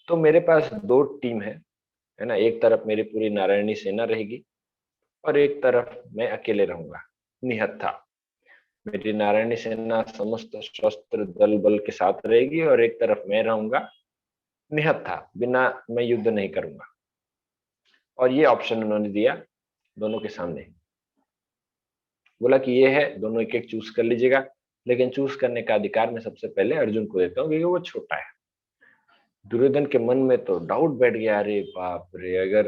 तो मेरे पास दो टीम है ना, एक तरफ मेरी पूरी नारायणी सेना रहेगी और एक तरफ मैं अकेले रहूंगा निहत्था। मेरी नारायणी सेना समस्त शस्त्र दल बल के साथ रहेगी और एक तरफ मैं रहूंगा निहत्था, बिना मैं युद्ध नहीं करूंगा। और ये ऑप्शन उन्होंने दिया दोनों के सामने। बोला कि ये है, दोनों एक एक चूज कर लीजिएगा, लेकिन चूज करने का अधिकार मैं सबसे पहले अर्जुन को देता हूँ क्योंकि वो छोटा है। दुर्योधन के मन में तो डाउट बैठ गया, अरे बाप रे,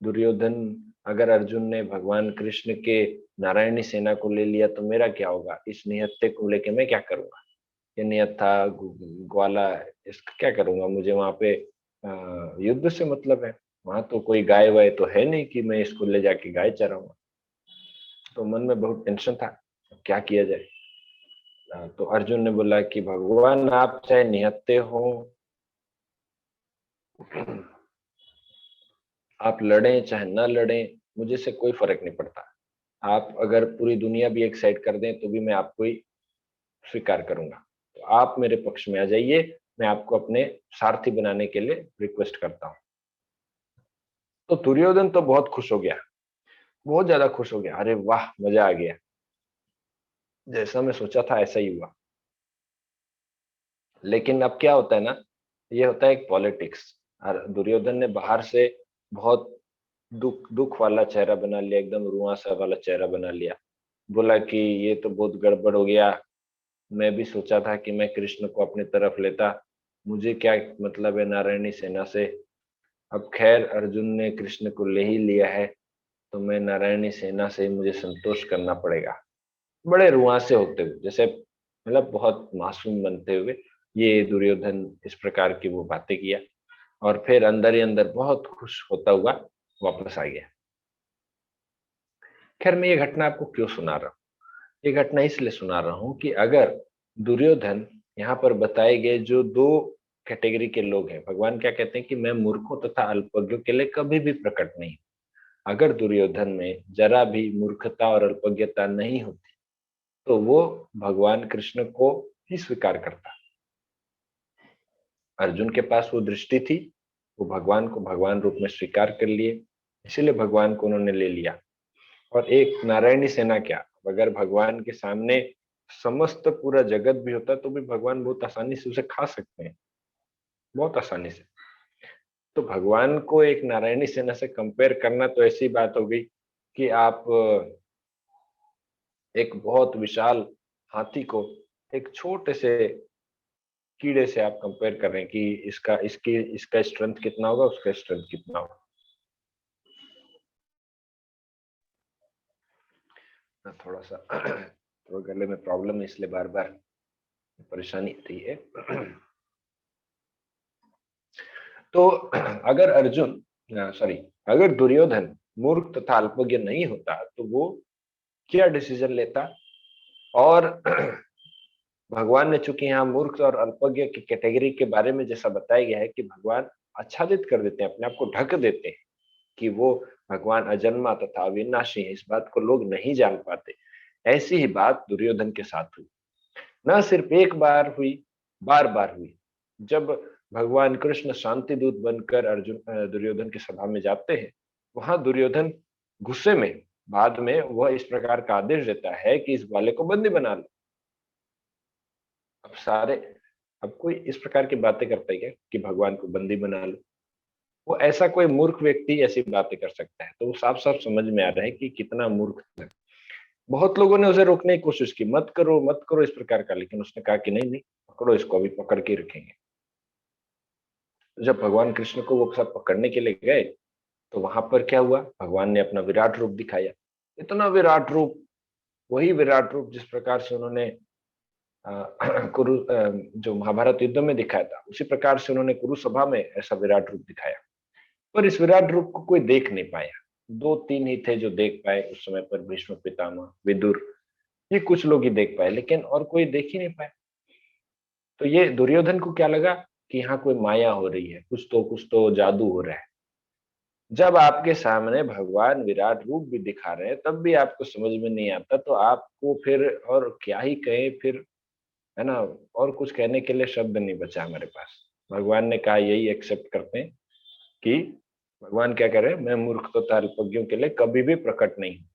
दुर्योधन अगर अर्जुन ने भगवान कृष्ण के नारायणी सेना को ले लिया तो मेरा क्या होगा? इस निहत्थे को लेके मैं क्या करूंगा? ये निहत्था ग्वाला, इसका क्या करूंगा? मुझे वहां पे युद्ध से मतलब है, वहां तो कोई गाय वाय तो है नहीं कि मैं इसको ले जाके गाय चराऊंगा। तो मन में बहुत टेंशन था, क्या किया जाए? तो अर्जुन ने बोला कि भगवान आप चाहे निहत्थे हो, आप लड़ें चाहे न लड़ें, मुझे से कोई फर्क नहीं पड़ता। आप अगर पूरी दुनिया भी एक साइड कर दें तो भी मैं आपको ही स्वीकार करूंगा। तो आप मेरे पक्ष में आ जाइए, मैं आपको अपने सारथी बनाने के लिए रिक्वेस्ट करता हूँ। तो दुर्योधन तो बहुत खुश हो गया, बहुत ज्यादा खुश हो गया, अरे वाह मजा आ गया, जैसा मैं सोचा था ऐसा ही हुआ। लेकिन अब क्या होता है ना, ये होता है एक पॉलिटिक्स। और दुर्योधन ने बाहर से बहुत दुख दुख वाला चेहरा बना लिया, एकदम रुआंसा वाला चेहरा बना लिया। बोला कि ये तो बहुत गड़बड़ हो गया, मैं भी सोचा था कि मैं कृष्ण को अपनी तरफ लेता, मुझे क्या मतलब है नारायणी सेना से? अब खैर अर्जुन ने कृष्ण को ले ही लिया है, तो मैं नारायणी सेना से ही मुझे संतोष करना पड़ेगा। बड़े रुआंसे होते हुए, जैसे मतलब बहुत मासूम बनते हुए ये दुर्योधन इस प्रकार की वो बातें किया, और फिर अंदर ही अंदर बहुत खुश होता हुआ वापस आ गया। खैर मैं ये घटना आपको क्यों सुना रहा हूँ? ये घटना इसलिए सुना रहा हूँ कि अगर दुर्योधन, यहाँ पर बताए गए जो दो कैटेगरी के लोग हैं, भगवान क्या कहते हैं कि मैं मूर्खों तथा अल्पज्ञों के लिए कभी भी प्रकट नहीं। अगर दुर्योधन में जरा भी मूर्खता और अल्पज्ञता नहीं होती तो वो भगवान कृष्ण को ही स्वीकार करता। अर्जुन के पास वो दृष्टि थी, वो भगवान को भगवान रूप में स्वीकार कर लिए, इसीलिए भगवान को उन्होंने ले लिया। और एक नारायणी सेना क्या, अगर भगवान के सामने समस्त पूरा जगत भी होता तो भी भगवान बहुत आसानी से उसे खा सकते हैं, बहुत आसानी से। तो भगवान को एक नारायणी सेना से कंपेयर करना तो ऐसी बात हो गई कि आप एक बहुत विशाल हाथी को एक छोटे से कीड़े से आप कंपेयर कर रहे हैं कि इसका स्ट्रेंथ कितना होगा, उसका स्ट्रेंथ कितना होगा। थोड़ा सा थोड़ा गले में प्रॉब्लम है, इसलिए बार बार परेशानी आती है। तो अगर अर्जुन, सॉरी, अगर दुर्योधन मूर्ख तथा अल्पज्ञ नहीं होता तो वो क्या डिसीजन लेता। और भगवान ने चूंकि यहाँ मूर्ख और अल्पज्ञ की कैटेगरी के बारे में जैसा बताया गया है कि भगवान आच्छादित कर देते हैं, अपने आप को ढक देते हैं कि वो भगवान अजन्मा तथा अविनाशी है, इस बात को लोग नहीं जान पाते। ऐसी ही बात दुर्योधन के साथ हुई। न सिर्फ एक बार हुई, बार बार हुई। जब भगवान कृष्ण शांति दूत बनकर दुर्योधन की सभा में जाते हैं, वहां दुर्योधन गुस्से में बाद में वह इस प्रकार का आदेश देता है कि इस बालक को बंदी बना लो। अब सारे अब कोई इस प्रकार की बातें करता है क्या कि भगवान को बंदी बना लो? वो ऐसा कोई मूर्ख व्यक्ति ऐसी बातें कर सकता है, तो वो साफ साफ समझ में आ रहा है कि कितना मूर्ख है। बहुत लोगों ने उसे रोकने की कोशिश की, मत करो मत करो इस प्रकार का, लेकिन उसने कहा कि नहीं नहीं, पकड़ो इसको, अभी पकड़ के रखेंगे। जब भगवान कृष्ण को वो सब पकड़ने के लिए गए, तो वहां पर क्या हुआ, भगवान ने अपना विराट रूप दिखाया। इतना विराट रूप, वही विराट रूप जिस प्रकार से उन्होंने जो महाभारत युद्ध में दिखाया था, उसी प्रकार से उन्होंने कुरुसभा में ऐसा विराट रूप दिखाया। पर इस विराट रूप को कोई देख नहीं पाया। दो तीन ही थे जो देख पाए उस समय पर, भीष्म पितामह, विदुर, ये कुछ लोग ही देख पाए, लेकिन और कोई देख ही नहीं पाया। तो ये दुर्योधन को क्या लगा कि यहाँ कोई माया हो रही है, कुछ तो जादू हो रहा है। जब आपके सामने भगवान विराट रूप भी दिखा रहे हैं तब भी आपको समझ में नहीं आता, तो आपको फिर और क्या ही कहें फिर, है ना। और कुछ कहने के लिए शब्द नहीं बचा हमारे पास। भगवान ने कहा यही एक्सेप्ट करते हैं कि भगवान क्या कह रहे हैं, मैं मूर्ख तथा अल्पज्ञों के लिए कभी भी प्रकट नहीं हूं।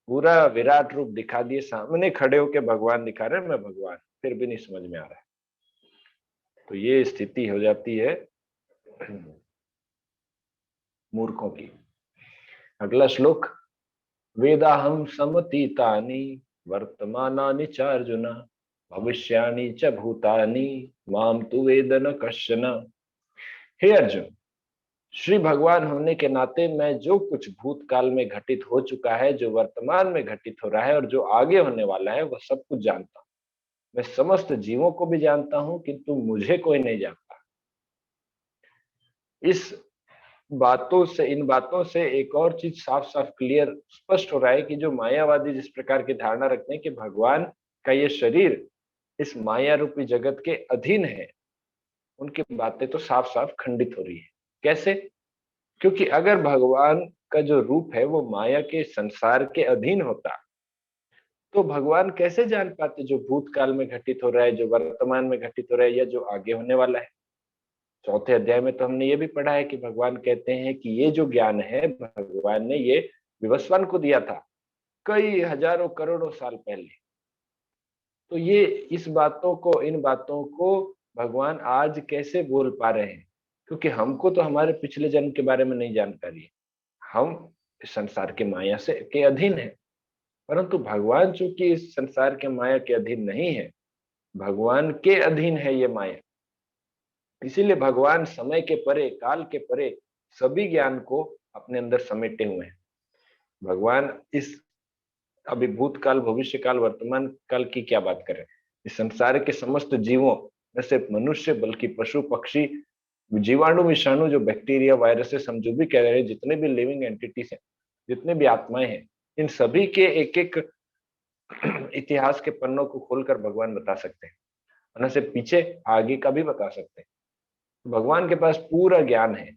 पूरा विराट रूप दिखा दिए, सामने खड़े होके भगवान दिखा रहे हैं मैं भगवान, फिर भी नहीं समझ में आ रहा है। तो ये स्थिति हो जाती है मूर्खों की। अगला श्लोक, वेदाहम समतीतानि वर्तमानानि च अर्जुन भविष्यानि च भूतानि माम तु वेद न कश्चन। हे अर्जुन, श्री भगवान होने के नाते मैं जो कुछ भूतकाल में घटित हो चुका है, जो वर्तमान में घटित हो रहा है और जो आगे होने वाला है, वह सब कुछ जानता हूं। मैं समस्त जीवों को भी जानता हूं, किंतु मुझे कोई नहीं जानता। इस इन बातों से एक और चीज साफ साफ क्लियर स्पष्ट हो रहा है कि जो मायावादी जिस प्रकार की धारणा रखते हैं कि भगवान का ये शरीर इस माया रूपी जगत के अधीन है, उनकी बातें तो साफ साफ खंडित हो रही है। कैसे? क्योंकि अगर भगवान का जो रूप है वो माया के संसार के अधीन होता, तो भगवान कैसे जान पाते जो भूतकाल में घटित हो रहा है, जो वर्तमान में घटित हो रहा है, या जो आगे होने वाला है। चौथे अध्याय में तो हमने ये भी पढ़ा है कि भगवान कहते हैं कि ये जो ज्ञान है, भगवान ने ये विवस्वान को दिया था कई हजारों करोड़ों साल पहले। तो ये इन बातों को भगवान आज कैसे बोल पा रहे हैं? क्योंकि हमको तो हमारे पिछले जन्म के बारे में नहीं जानकारी है। हम इस संसार के माया से के अधीन है, परंतु भगवान चूंकि इस संसार के माया के अधीन नहीं है, भगवान के अधीन है ये माया। इसीलिए भगवान समय के परे, काल के परे सभी ज्ञान को अपने अंदर समेटे हुए हैं। भगवान इस अभी भूतकाल, भविष्य काल, वर्तमान काल की क्या बात करें, इस संसार के समस्त जीवों, न सिर्फ मनुष्य बल्कि पशु पक्षी, जीवाणु विषाणु, जो बैक्टीरिया, वायरसेस, हम जो भी कह रहे हैं, जितने भी लिविंग एंटिटीज हैं, जितने भी आत्माएं हैं, इन सभी के एक एक इतिहास के पन्नों को खोलकर भगवान बता सकते हैं। न सिर्फ पीछे, आगे का भी बता सकते हैं। भगवान के पास पूरा ज्ञान है,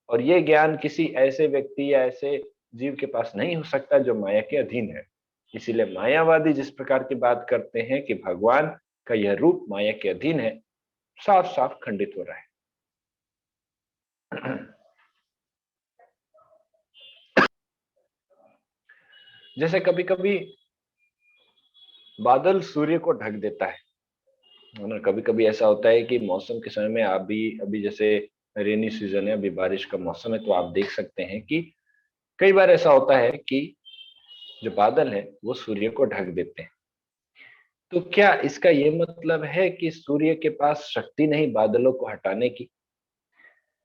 और ये ज्ञान किसी ऐसे व्यक्ति या ऐसे जीव के पास नहीं हो सकता जो माया के अधीन है। इसीलिए मायावादी जिस प्रकार की बात करते हैं कि भगवान का यह रूप माया के अधीन है, साफ साफ खंडित हो रहा है। जैसे कभी कभी बादल सूर्य को ढक देता है ना। कभी कभी ऐसा होता है कि मौसम के समय में, अभी अभी जैसे रेनी सीजन है, अभी बारिश का मौसम है, तो आप देख सकते हैं कि कई बार ऐसा होता है कि जो बादल है वो सूर्य को ढक देते हैं। तो क्या इसका ये मतलब है कि सूर्य के पास शक्ति नहीं बादलों को हटाने की?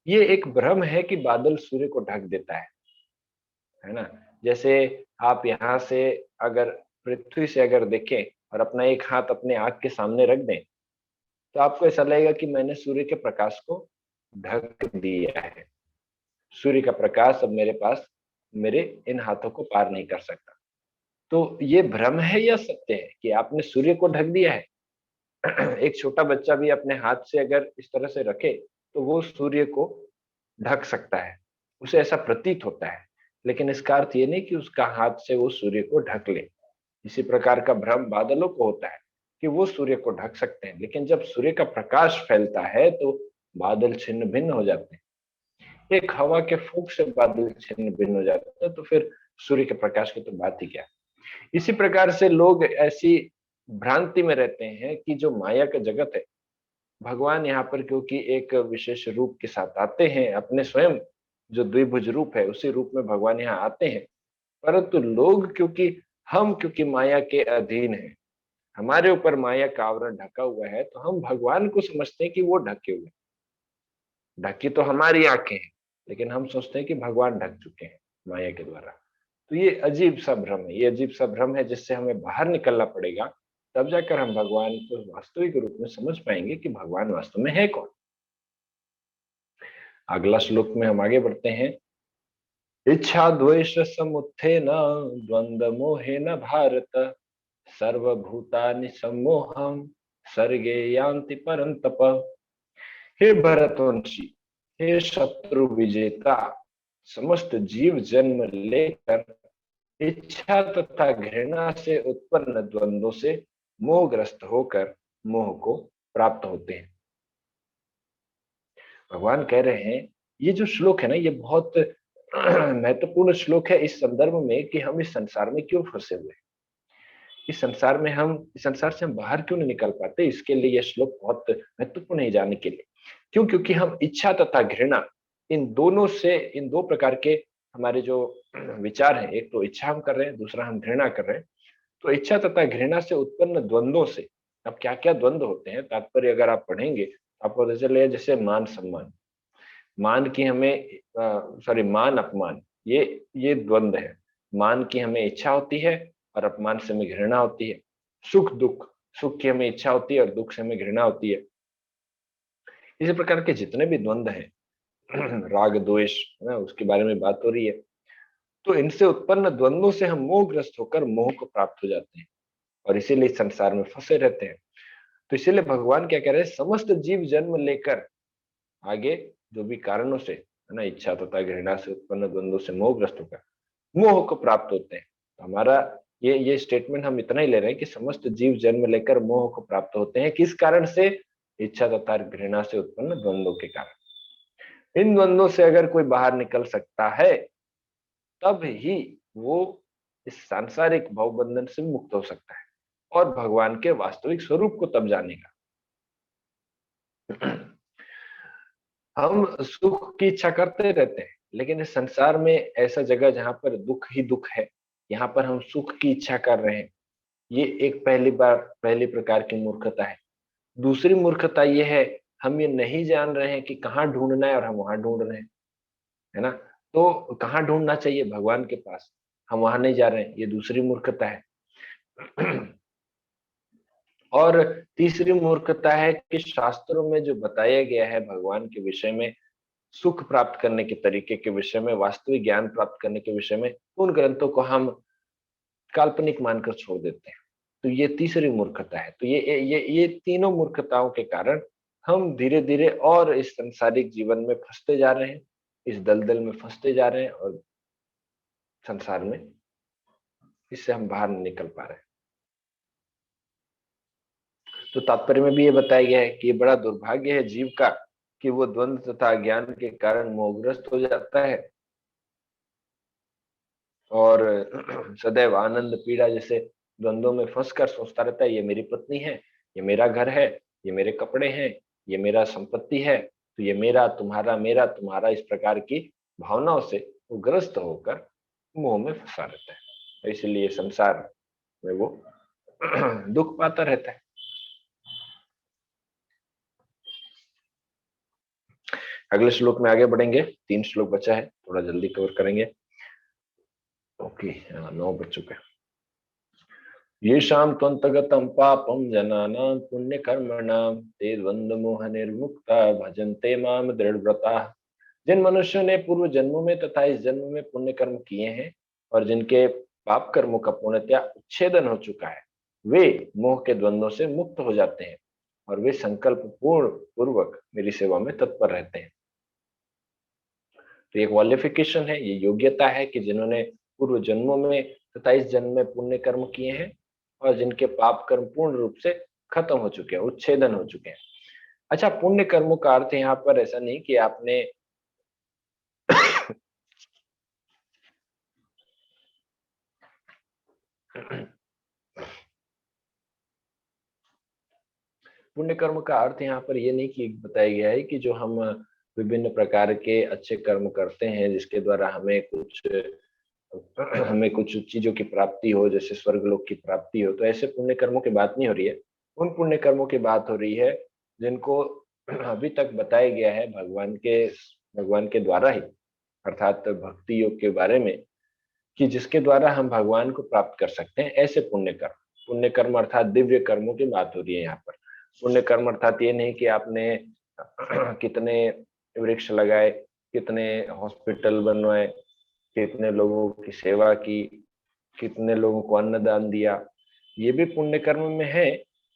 ये एक भ्रम है कि बादल सूर्य को ढक देता है ना। जैसे आप यहाँ से अगर पृथ्वी से अगर देखें और अपना एक हाथ अपने आंख के सामने रख दें, तो आपको ऐसा लगेगा कि मैंने सूर्य के प्रकाश को ढक दिया है। सूर्य का प्रकाश अब मेरे पास, मेरे इन हाथों को पार नहीं कर सकता। तो ये भ्रम है या सत्य है कि आपने सूर्य को ढक दिया है? एक छोटा बच्चा भी अपने हाथ से अगर इस तरह से रखे तो वो सूर्य को ढक सकता है, उसे ऐसा प्रतीत होता है, लेकिन इसका अर्थ ये नहीं कि उसका हाथ से वो सूर्य को ढक ले। इसी प्रकार का भ्रम बादलों को होता है कि वो सूर्य को ढक सकते हैं, लेकिन जब सूर्य का प्रकाश फैलता है तो बादल छिन्न भिन्न हो जाते हैं। एक हवा के फूंक से बादल छिन्न भिन्न हो जाते हैं, तो फिर सूर्य के प्रकाश की तो बात ही क्या। इसी प्रकार से लोग ऐसी भ्रांति में रहते हैं कि जो माया का जगत है, भगवान यहाँ पर क्योंकि एक विशेष रूप के साथ आते हैं, अपने स्वयं जो द्विभुज रूप है उसी रूप में भगवान यहाँ आते हैं, परंतु लोग क्योंकि माया के अधीन है, हमारे ऊपर माया का आवरण ढका हुआ है, तो हम भगवान को समझते हैं कि वो ढके हुए। ढकी तो हमारी आंखें हैं, लेकिन हम सोचते हैं कि भगवान ढक चुके हैं माया के द्वारा। तो ये अजीब सा भ्रम है, ये अजीब सा भ्रम है जिससे हमें बाहर निकलना पड़ेगा। तब जाकर हम भगवान को वास्तविक रूप में समझ पाएंगे कि भगवान वास्तव में है कौन। अगला श्लोक में हम आगे बढ़ते हैं। इच्छा द्वेष समुत्थेन द्वंद्व मोहेन भारत सर्वभूतानि सम्मोहं सर्गे यान्ति परन्तप। हे भरतवंशी, हे शत्रु विजेता, समस्त जीव जन्म लेकर इच्छा तथा घृणा से उत्पन्न द्वंद्वों से मोहग्रस्त होकर मोह को प्राप्त होते हैं। भगवान कह रहे हैं, ये जो श्लोक है ना, ये बहुत महत्वपूर्ण श्लोक है इस संदर्भ में कि हम इस संसार में क्यों फंसे हुए हैं। इस संसार से हम बाहर क्यों नहीं निकल पाते, इसके लिए यह श्लोक बहुत महत्वपूर्ण है जानने के लिए। क्यों? क्योंकि हम इच्छा तथा घृणा, इन दो प्रकार के हमारे जो विचार हैं, एक तो इच्छा हम कर रहे हैं, दूसरा हम घृणा कर रहे हैं। तो इच्छा तथा घृणा से उत्पन्न द्वंद्वों से, अब क्या क्या द्वंद्व होते हैं, तात्पर्य अगर आप पढ़ेंगे तो आपको पता चलेगा, जैसे मान सम्मान, मान की हमें सॉरी मान अपमान, ये द्वंद्व है। मान की हमें इच्छा होती है और अपमान से हमें घृणा होती है। सुख दुख, सुख की हमें इच्छा होती है और दुख से हमें घृणा होती है। इसी प्रकार के जितने भी द्वंद्व हैं, राग द्वेष, है ना, उसके बारे में बात हो रही है। तो इनसे उत्पन्न द्वंद्वों से हम मोहग्रस्त होकर मोह को प्राप्त हो जाते हैं और इसीलिए संसार में फंसे रहते हैं। तो इसीलिए भगवान क्या कह रहे हैं, समस्त जीव जन्म लेकर आगे जो भी कारणों से, है ना, इच्छा तथा घृणा से उत्पन्न द्वंद्वों से मोहग्रस्त होकर मोह को प्राप्त होते हैं। तो हमारा ये स्टेटमेंट हम इतना ही ले रहे हैं कि समस्त जीव जन्म लेकर मोह को प्राप्त होते हैं। किस कारण से? इच्छा तथा घृणा से उत्पन्न द्वंद्वों के कारण। इन द्वंद्वों से अगर कोई बाहर निकल सकता है, तब ही वो इस सांसारिक भवबंधन से मुक्त हो सकता है और भगवान के वास्तविक स्वरूप को तब जानेगा। हम सुख की इच्छा करते रहते हैं, लेकिन इस संसार में ऐसा जगह जहां पर दुख ही दुख है, यहाँ पर हम सुख की इच्छा कर रहे हैं। ये एक पहली प्रकार की मूर्खता है। दूसरी मूर्खता ये है, हम ये नहीं जान रहे हैं कि कहाँ ढूंढना है और हम वहां ढूंढ रहे हैं, है ना। तो कहाँ ढूंढना चाहिए? भगवान के पास। हम वहां नहीं जा रहे हैं, ये दूसरी मूर्खता है। और तीसरी मूर्खता है कि शास्त्रों में जो बताया गया है भगवान के विषय में, सुख प्राप्त करने के तरीके के विषय में, वास्तविक ज्ञान प्राप्त करने के विषय में, उन ग्रंथों को हम काल्पनिक मानकर छोड़ देते हैं। तो ये तीसरी मूर्खता है। तो ये तीनों मूर्खताओं के कारण हम धीरे धीरे और इस संसारिक जीवन में फंसते जा रहे हैं, इस दलदल में फंसते जा रहे हैं और संसार में इससे हम बाहर नहीं निकल पा रहे हैं। तो तात्पर्य में भी ये बताया गया है कि ये बड़ा दुर्भाग्य है जीव का कि वो द्वंद्व तथा ज्ञान के कारण मोहग्रस्त हो जाता है और सदैव आनंद पीड़ा जैसे द्वंद्वों में फंसकर सोचता रहता है, ये मेरी पत्नी है, ये मेरा घर है, ये मेरे कपड़े हैं, ये मेरा संपत्ति है, तो ये मेरा तुम्हारा, इस प्रकार की भावनाओं से वो ग्रस्त होकर मोह में फंसा रहता है। तो इसलिए संसार में वो दुख पाता रहता है। अगले श्लोक में आगे बढ़ेंगे, 3 श्लोक बचा है, थोड़ा जल्दी कवर करेंगे। ओके, 9 बज चुके हैं। येषां त्वन्तगतं पापं जनानां पुण्यकर्मणां ते द्वन्द्वमोह निर्मुक्ता भजन्ते माम दृढ़व्रताः। जिन मनुष्यों ने पूर्व जन्मों में तथा इस जन्म में पुण्य कर्म किए हैं और जिनके पाप कर्मों का पूर्णतया उच्छेदन हो चुका है, वे मोह के द्वंद्वों से मुक्त हो जाते हैं और वे संकल्प पूर्ण पूर्वक मेरी सेवा में तत्पर रहते हैं। तो ये क्वालिफिकेशन है, ये योग्यता है कि जिन्होंने पूर्व जन्मों में तथा इस जन्म में पुण्य कर्म किए हैं और जिनके पाप कर्म पूर्ण रूप से खत्म हो चुके हैं, उच्छेदन हो चुके हैं। अच्छा, पुण्य कर्मों का अर्थ यहाँ पर ऐसा नहीं कि आपने पुण्य कर्म का अर्थ यहाँ पर ये नहीं कि बताया गया है कि जो हम विभिन्न प्रकार के अच्छे कर्म करते हैं जिसके द्वारा हमें कुछ चीजों की प्राप्ति हो, जैसे स्वर्ग लोक की प्राप्ति हो, तो ऐसे पुण्य कर्मों की बात नहीं हो रही है। उन पुण्य कर्मों की बात हो रही है जिनको अभी तक बताया गया है भगवान के द्वारा ही, अर्थात भक्ति योग के बारे में, कि जिसके द्वारा हम भगवान को प्राप्त कर सकते हैं, ऐसे पुण्य कर्म अर्थात दिव्य कर्मों की बात हो रही है यहाँ पर। पुण्य कर्म अर्थात ये नहीं कि आपने कितने वृक्ष लगाए, कितने हॉस्पिटल बनवाए, कितने लोगों की सेवा की, कितने लोगों को अन्नदान दिया, ये भी पुण्य कर्म में है।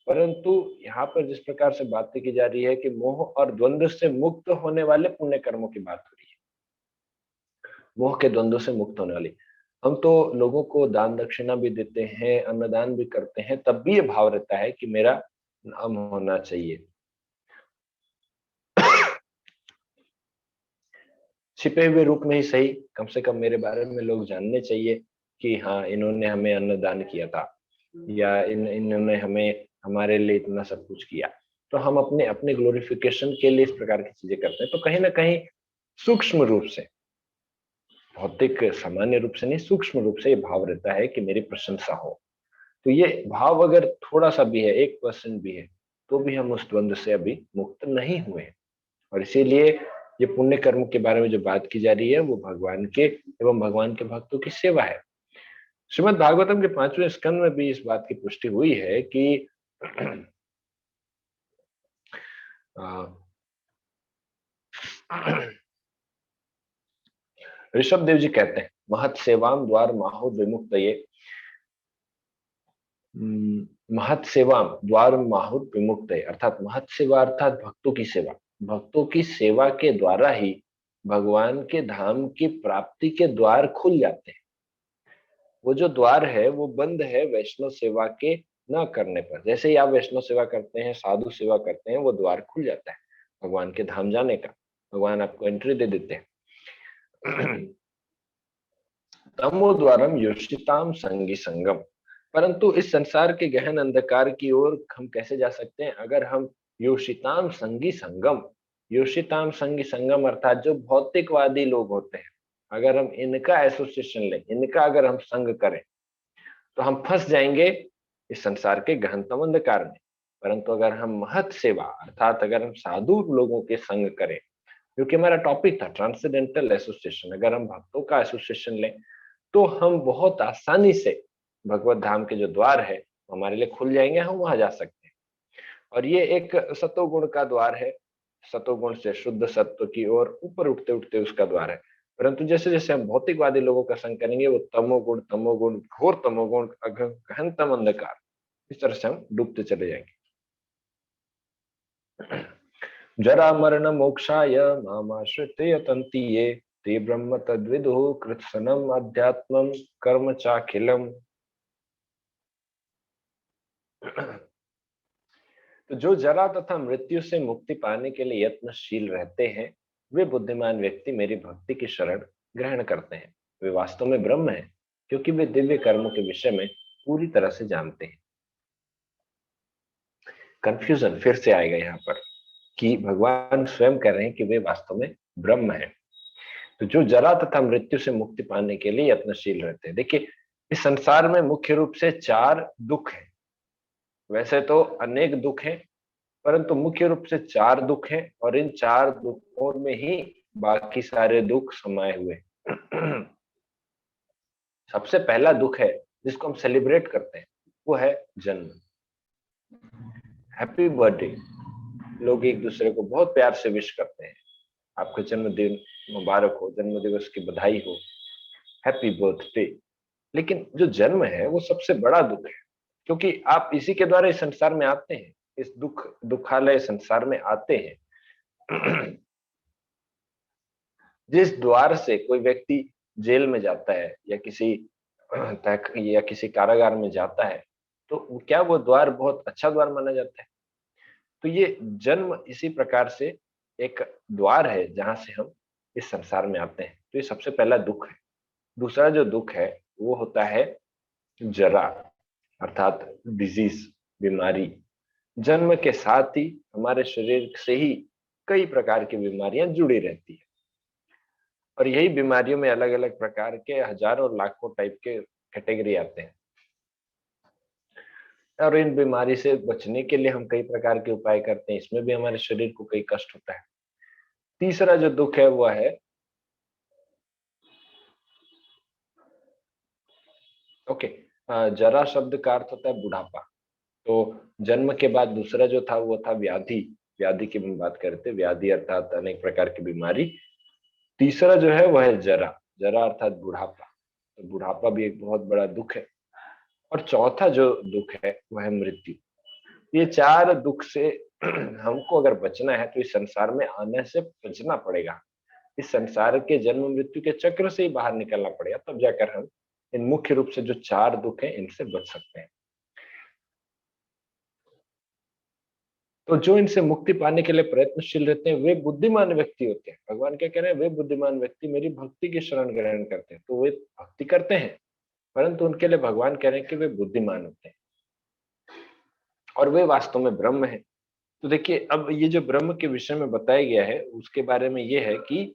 परंतु यहाँ पर जिस प्रकार से बातें की जा रही है कि मोह और द्वंद्व से मुक्त होने वाले पुण्य कर्मों की बात हो रही है, मोह के द्वंद्व से मुक्त होने वाली। हम तो लोगों को दान दक्षिणा भी देते हैं, अन्नदान भी करते हैं, तब भी ये भाव रहता है कि मेरा नाम होना चाहिए, छिपे हुए रूप में ही सही, कम से कम मेरे बारे में लोग जानने चाहिए कि हाँ, इन्होंने हमें अन्नदान किया था, या इन्होंने हमें हमारे लिए इतना सब कुछ किया। तो हम अपने अपने ग्लोरिफिकेशन के लिए इस प्रकार की चीजें करते हैं। तो कहीं ना कहीं सूक्ष्म रूप से, भौतिक सामान्य रूप से नहीं, सूक्ष्म रूप से ये भाव रहता है कि मेरी प्रशंसा हो। तो ये भाव अगर थोड़ा सा भी है, 1% भी है, तो भी हम उस द्वंद्व से अभी मुक्त नहीं हुए हैं। और इसीलिए ये पुण्य कर्म के बारे में जो बात की जा रही है वो भगवान के एवं भगवान के भक्तों की सेवा है। श्रीमद् भागवतम के 5वें स्कंद में भी इस बात की पुष्टि हुई है कि ऋषभ देव जी कहते हैं, महत सेवाम द्वार माहु विमुक्त ये, महत सेवा द्वार माहुर विमुक्त है, अर्थात महत सेवा अर्थात भक्तों की सेवा। भक्तों की सेवा के द्वारा ही भगवान के धाम की प्राप्ति के द्वार खुल जाते हैं। वो जो द्वार है वो बंद है वैष्णव सेवा के न करने पर। जैसे ही आप वैष्णव सेवा करते हैं, साधु सेवा करते हैं, वो द्वार खुल जाता है भगवान के धाम जाने का, भगवान आपको एंट्री दे देते हैं। तमो द्वारम योषिताम संगी संगम, परंतु इस संसार के गहन अंधकार की ओर हम कैसे जा सकते हैं? अगर हम योषिताम संगी संगम, योषिताम संगी संगम अर्थात जो भौतिकवादी लोग होते हैं, अगर हम इनका एसोसिएशन लें, इनका अगर हम संग करें, तो हम फंस जाएंगे इस संसार के गहनतम अंधकार में। परंतु अगर हम महत सेवा अर्थात अगर हम साधु लोगों के संग करें, क्योंकि हमारा टॉपिक था ट्रांसेंडेंटल एसोसिएशन, अगर हम भक्तों का एसोसिएशन लें तो हम बहुत आसानी से भगवत धाम के जो द्वार है हमारे लिए खुल जाएंगे, हम वहां जा सकते हैं। और ये एक सतोगुण का द्वार है, सतोगुण से शुद्ध सत्व की ओर ऊपर उठते उठते उसका द्वार है। परंतु जैसे जैसे हम भौतिकवादी लोगों का संग करेंगे, वो तमोगुण घोर तमोगुण गहनतम अंधकार, इस तरह से हम डूबते चले जाएंगे। जरा मरण मोक्षाय मामाश्रित्य यतन्ति ये, ते ब्रह्म तद्विदुः कृत्सनम अध्यात्मम कर्म चाखिलम। तो जो जरा तथा मृत्यु से मुक्ति पाने के लिए यत्नशील रहते हैं, वे बुद्धिमान व्यक्ति मेरी भक्ति की शरण ग्रहण करते हैं। वे वास्तव में ब्रह्म हैं, क्योंकि वे दिव्य कर्मों के विषय में पूरी तरह से जानते हैं। कंफ्यूजन फिर से आएगा यहाँ पर कि भगवान स्वयं कह रहे हैं कि वे वास्तव में ब्रह्म है। तो जो जरा तथा मृत्यु से मुक्ति पाने के लिए यत्नशील रहते हैं। देखिए, इस संसार में मुख्य रूप से 4 दुख हैं। वैसे तो अनेक दुख हैं, परंतु मुख्य रूप से 4 दुख हैं, और इन 4 दुखों में ही बाकी सारे दुख समाये हुए। सबसे पहला दुख है जिसको हम सेलिब्रेट करते हैं, वो है जन्म। हैप्पी बर्थडे, लोग एक दूसरे को बहुत प्यार से विश करते हैं, आपका जन्मदिन मुबारक हो, जन्म दिवस की बधाई हो, हैप्पी बर्थडे। लेकिन जो जन्म है वो सबसे बड़ा दुख है, क्योंकि आप इसी के द्वारा इस संसार में आते हैं, इस दुखालय संसार में आते हैं। जिस द्वार से कोई व्यक्ति जेल में जाता है या किसी या किसी कारागार में जाता है, तो क्या वो द्वार बहुत अच्छा द्वार माना जाता है? तो ये जन्म इसी प्रकार से एक द्वार है जहां से हम इस संसार में आते हैं। तो ये सबसे पहला दुख है। दूसरा जो दुख है वो होता है जरा, अर्थात डिजीज, बीमारी। जन्म के साथ ही हमारे शरीर से ही कई प्रकार की बीमारियां जुड़ी रहती है, और यही बीमारियों में अलग अलग प्रकार के हजारों लाखों टाइप के कैटेगरी आते हैं, और इन बीमारी से बचने के लिए हम कई प्रकार के उपाय करते हैं, इसमें भी हमारे शरीर को कई कष्ट होता है। तीसरा जो दुख है वो है, ओके, जरा शब्द का अर्थ होता है बुढ़ापा। तो जन्म के बाद दूसरा जो था वो था व्याधि। व्याधि की हम बात करते हैं, व्याधि अर्थात अनेक प्रकार की बीमारी। तीसरा जो है वह है जरा, जरा अर्थात बुढ़ापा। तो बुढ़ापा भी एक बहुत बड़ा दुख है। और चौथा जो दुख है वह है मृत्यु। ये चार दुख से हमको अगर बचना है तो इस संसार में आने से बचना पड़ेगा। इस संसार के जन्म मृत्यु के चक्र से ही बाहर निकलना पड़ेगा, तब जाकर हम इन मुख्य रूप से जो चार दुख है इनसे बच सकते हैं। तो जो इनसे मुक्ति पाने के लिए प्रयत्नशील रहते हैं वे बुद्धिमान व्यक्ति होते हैं। भगवान क्या कह रहे हैं? वे बुद्धिमान व्यक्ति मेरी भक्ति की शरण ग्रहण करते हैं। तो वे भक्ति करते हैं, परंतु उनके लिए भगवान कह रहे हैं कि वे बुद्धिमान होते हैं और वे वास्तव में ब्रह्म है। तो देखिए, अब ये जो ब्रह्म के विषय में बताया गया है उसके बारे में ये है कि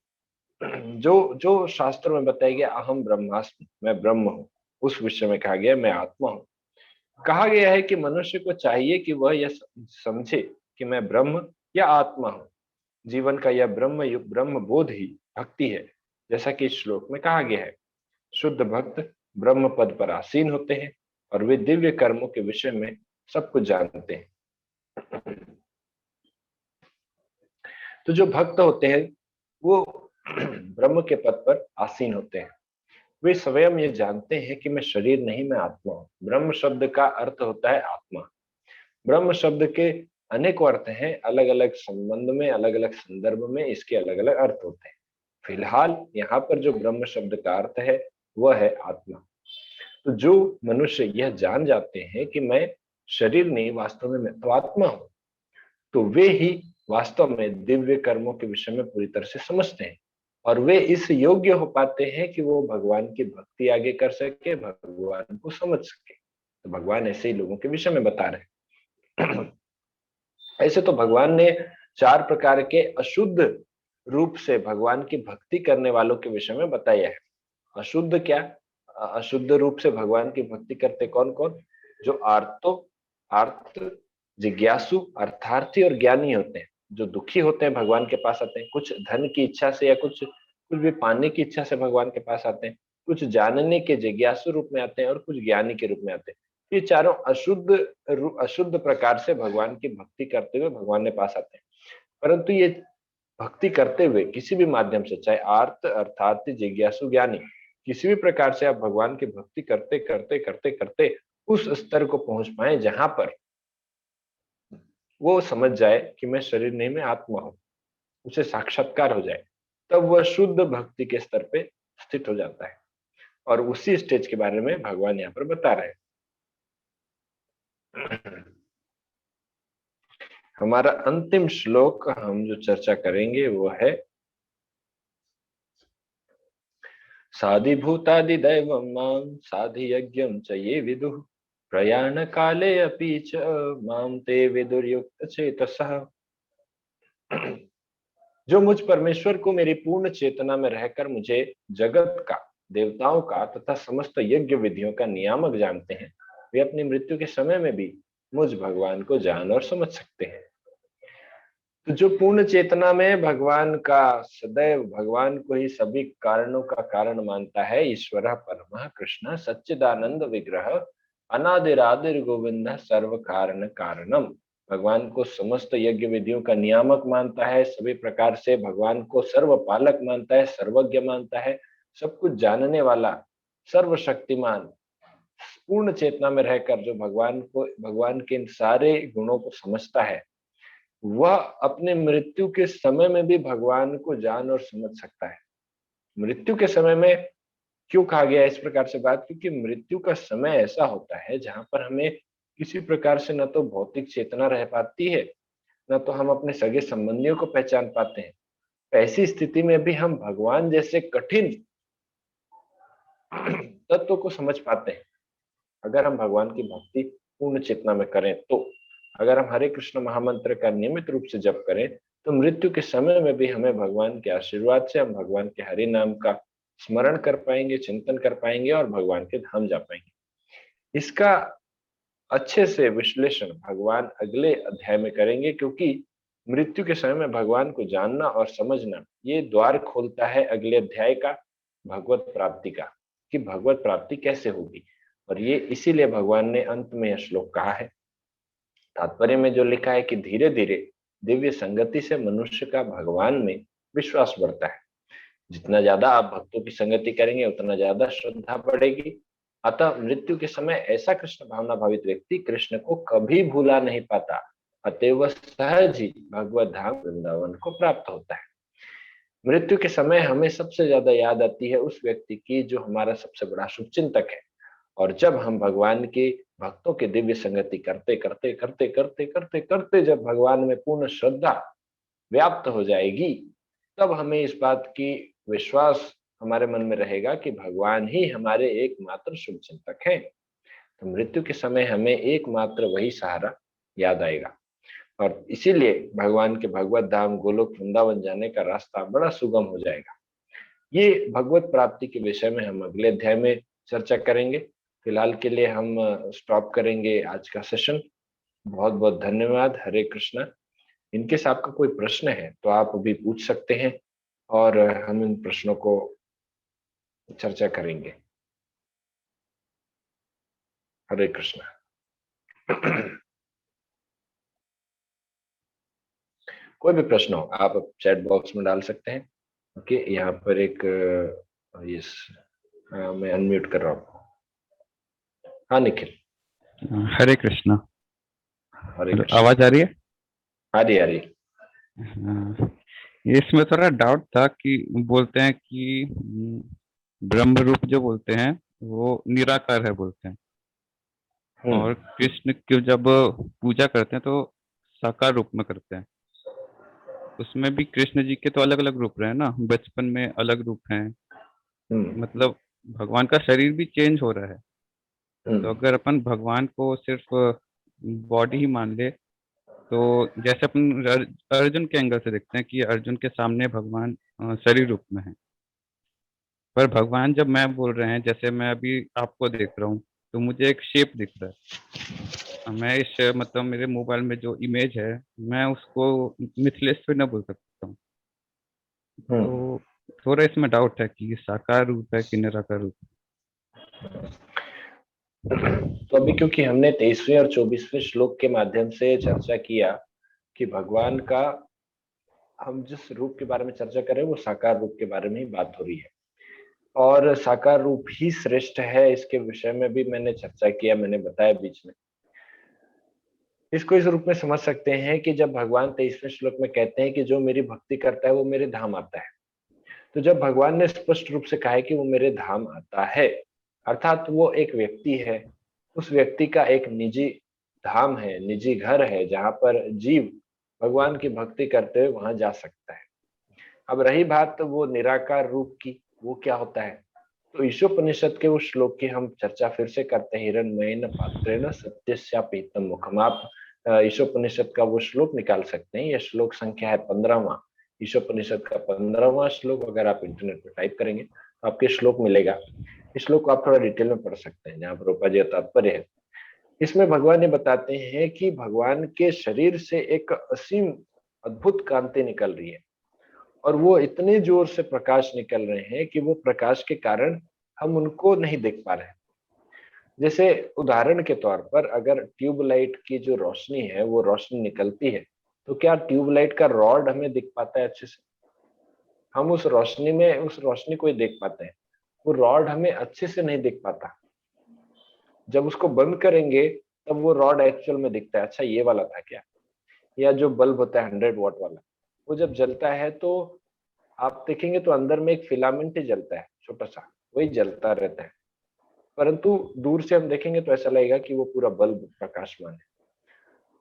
जो जो शास्त्र में बताया गया अहम ब्रह्मास्मि, मैं ब्रह्म हूँ, उस विषय में कहा गया मैं आत्मा हूँ। कहा गया है कि मनुष्य को चाहिए कि वह यह समझे कि मैं ब्रह्म या आत्मा हूँ। जीवन का यह ब्रह्म बोध ही भक्ति है। जैसा कि इस श्लोक में कहा गया है, शुद्ध भक्त ब्रह्म पद पर आसीन होते हैं और वे दिव्य कर्मों के विषय में सब कुछ जानते हैं। तो जो भक्त होते हैं वो ब्रह्म के पद पर आसीन होते हैं। वे स्वयं ये जानते हैं कि मैं शरीर नहीं, मैं आत्मा हूँ। ब्रह्म शब्द का अर्थ होता है आत्मा। ब्रह्म शब्द के अनेकों अर्थ हैं, अलग अलग संबंध में, अलग अलग संदर्भ में इसके अलग अलग अर्थ होते हैं। फिलहाल यहाँ पर जो ब्रह्म शब्द का अर्थ है वह है आत्मा। तो जो मनुष्य यह जान जाते हैं कि मैं शरीर नहीं, वास्तव में मैं तो आत्मा हूँ, तो वे ही वास्तव में दिव्य कर्मों के विषय में पूरी तरह से समझते हैं, और वे इस योग्य हो पाते हैं कि वो भगवान की भक्ति आगे कर सके, भगवान को समझ सके। तो भगवान ऐसे ही लोगों के विषय में बता रहे हैं। ऐसे तो भगवान ने चार प्रकार के अशुद्ध रूप से भगवान की भक्ति करने वालों के विषय में बताया है। अशुद्ध क्या? अशुद्ध रूप से भगवान की भक्ति करते कौन कौन? जो आर्त, जिज्ञासु, अर्थार्थी और ज्ञानी होते हैं। जो दुखी होते हैं भगवान के पास आते हैं, कुछ धन की इच्छा से या कुछ कुछ भी पाने की इच्छा से भगवान के पास आते हैं, कुछ जानने के जिज्ञासु रूप में आते हैं और कुछ ज्ञानी के रूप में आते हैं। ये चारों अशुद्ध प्रकार से भगवान की भक्ति करते हुए भगवान के पास आते हैं। परंतु ये भक्ति करते हुए किसी भी माध्यम से, चाहे आर्त, अर्थात, जिज्ञासु, ज्ञानी, किसी भी प्रकार से आप भगवान की भक्ति करते करते करते करते उस स्तर को पहुंच पाए जहां पर वो समझ जाए कि मैं शरीर नहीं, मैं आत्मा हूं, उसे साक्षात्कार हो जाए, तब वह शुद्ध भक्ति के स्तर पे स्थित हो जाता है। और उसी स्टेज के बारे में भगवान यहाँ पर बता रहे हैं। हमारा अंतिम श्लोक हम जो चर्चा करेंगे वो है, साधिभूतादिदैवं मां साधियज्ञं च ये विदुः प्रयाण काले अपि च मां ते विदुर्युक्त चेतसः। जो मुझ परमेश्वर को मेरी पूर्ण चेतना में रहकर मुझे जगत का, देवताओं का तथा समस्त यज्ञ विधियों का नियामक जानते हैं, वे अपनी मृत्यु के समय में भी मुझ भगवान को जान और समझ सकते हैं। तो जो पूर्ण चेतना में भगवान का, सदैव भगवान को ही सभी कारणों का कारण मानता है, ईश्वर परमः कृष्ण सच्चिदानंद विग्रह अनादिरादिर गोविंद सर्व कारण कारणम। भगवान को समस्त यज्ञ विधियों का नियामक मानता है, सभी प्रकार से भगवान को सर्व पालक मानता है, सर्वज्ञ मानता है, सब कुछ जानने वाला सर्वशक्तिमान, पूर्ण चेतना में रहकर जो भगवान के इन सारे गुणों को समझता है, वह अपने मृत्यु के समय में भी भगवान को जान और समझ सकता है। मृत्यु के समय में क्यों कहा गया इस प्रकार से बात, क्योंकि मृत्यु का समय ऐसा होता है जहां पर हमें किसी प्रकार से न तो भौतिक चेतना रह पाती है, न तो हम अपने सगे संबंधियों को पहचान पाते हैं। ऐसी स्थिति में भी हम भगवान जैसे कठिन तत्व को समझ पाते हैं अगर हम भगवान की भक्ति पूर्ण चेतना में करें तो। अगर हम हरे कृष्ण महामंत्र का नियमित रूप से जप करें तो मृत्यु के समय में भी हमें भगवान के आशीर्वाद से हम भगवान के हरि नाम का स्मरण कर पाएंगे, चिंतन कर पाएंगे और भगवान के धाम जा पाएंगे। इसका अच्छे से विश्लेषण भगवान अगले अध्याय में करेंगे, क्योंकि मृत्यु के समय में भगवान को जानना और समझना ये द्वार खोलता है अगले अध्याय का, भगवत प्राप्ति का, कि भगवत प्राप्ति कैसे होगी। और ये इसीलिए भगवान ने अंत में यह श्लोक कहा है। तात्पर्य में जो लिखा है कि धीरे धीरे दिव्य संगति से मनुष्य का भगवान में विश्वास बढ़ता है। जितना ज्यादा आप भक्तों की संगति करेंगे उतना ज्यादा श्रद्धा बढ़ेगी। अतः मृत्यु के समय ऐसा कृष्ण भावना भावित व्यक्ति कृष्ण को कभी भूला नहीं पाता, अतएव सहज ही भगवत धाम वृंदावन को प्राप्त होता है। मृत्यु के समय हमें सबसे ज्यादा याद आती है उस व्यक्ति की जो हमारा सबसे बड़ा शुभचिंतक है। और जब हम भगवान के भक्तों की दिव्य संगति करते करते करते करते करते करते जब भगवान में पूर्ण श्रद्धा व्याप्त हो जाएगी, तब हमें इस बात की विश्वास हमारे मन में रहेगा कि भगवान ही हमारे एकमात्र शुभचिंतक हैं। तो मृत्यु के समय हमें एकमात्र वही सहारा याद आएगा। और इसीलिए भगवान के भगवत धाम गोलोक वृंदावन जाने का रास्ता बड़ा सुगम हो जाएगा। ये भगवत प्राप्ति के विषय में हम अगले अध्याय में चर्चा करेंगे। फिलहाल के लिए हम स्टॉप करेंगे आज का सेशन। बहुत बहुत धन्यवाद। हरे कृष्णा। इनकेस आपका कोई प्रश्न है तो आप अभी पूछ सकते हैं और हम इन प्रश्नों को चर्चा करेंगे। हरे कृष्णा। कोई भी प्रश्न हो आप चैट बॉक्स में डाल सकते हैं। ओके, यहाँ पर एक यस, मैं अनम्यूट कर रहा हूँ। हाँ निखिल। हरे कृष्णा। हरे कृष्णा। आवाज आ रही है? आ रही। हाँ, इसमें थोड़ा डाउट था कि बोलते हैं कि ब्रह्म रूप जो बोलते हैं वो निराकार है बोलते हैं, और कृष्ण की जब पूजा करते हैं तो साकार रूप में करते हैं। उसमें भी कृष्ण जी के तो अलग अलग रूप रहे हैं ना, बचपन में अलग रूप हैं, मतलब भगवान का शरीर भी चेंज हो रहा है। तो अगर अपन भगवान को सिर्फ बॉडी ही मान ले तो जैसे अपन अर्जुन के एंगल से देखते हैं कि अर्जुन के सामने भगवान शरीर रूप में है, पर भगवान जब मैं बोल रहे हैं, जैसे मैं अभी आपको देख रहा हूँ तो मुझे एक शेप दिख रहा है। मैं इस मतलब मेरे मोबाइल में जो इमेज है मैं उसको मिथिलेश्वर न बोल सकता हूँ। तो थोड़ा इसमें डाउट है कि साकार रूप है कि निराकार रूप है। तो अभी क्योंकि हमने 23वें और 24वें श्लोक के माध्यम से चर्चा किया कि भगवान का, हम जिस रूप के बारे में चर्चा कर रहे हैं वो साकार रूप के बारे में ही बात हो रही है, और साकार रूप ही श्रेष्ठ है, इसके विषय में भी मैंने चर्चा किया, मैंने बताया बीच में। इसको इस रूप में समझ सकते हैं कि जब भगवान 23वें श्लोक में कहते हैं कि जो मेरी भक्ति करता है वो मेरे धाम आता है, तो जब भगवान ने स्पष्ट रूप से कहा है कि वो मेरे धाम आता है, अर्थात वो एक व्यक्ति है, उस व्यक्ति का एक निजी धाम है, निजी घर है, जहां पर जीव भगवान की भक्ति करते हुए वहां जा सकता है। अब रही बात वो निराकार रूप की, वो क्या होता है, तो ईशोपनिषद के उस श्लोक की हम चर्चा फिर से करते हैं। हिरण्मयेन पात्रेण सत्यस्यापीतम मुखम। आप ईशोपनिषद का वो श्लोक निकाल सकते हैं। यह श्लोक संख्या है 15वां, ईशोपनिषद का 15वां श्लोक। अगर आप इंटरनेट पर टाइप करेंगे तो आपके श्लोक मिलेगा। इस श्लोक को आप थोड़ा डिटेल में पढ़ सकते हैं, जहाँ पर रूपा तात्पर्य है। इसमें भगवान ये बताते हैं कि भगवान के शरीर से एक असीम अद्भुत कांति निकल रही है, और वो इतने जोर से प्रकाश निकल रहे हैं कि वो प्रकाश के कारण हम उनको नहीं देख पा रहे हैं। जैसे उदाहरण के तौर पर अगर ट्यूबलाइट की जो रोशनी है वो रोशनी निकलती है, तो क्या ट्यूबलाइट का रॉड हमें दिख पाता है अच्छे से? हम उस रोशनी में उस रोशनी को ही देख पाते हैं। वो रॉड हमें अच्छे से नहीं दिख पाता। जब उसको बंद करेंगे तब वो रॉड एक्चुअल में दिखता है, अच्छा ये वाला था क्या। या जो बल्ब होता है 100 वॉट वाला, वो जब जलता है तो आप देखेंगे तो अंदर में एक फिलामेंट ही जलता है छोटा सा, वही जलता रहता है, परंतु दूर से हम देखेंगे तो ऐसा लगेगा कि वो पूरा बल्ब प्रकाशमान है।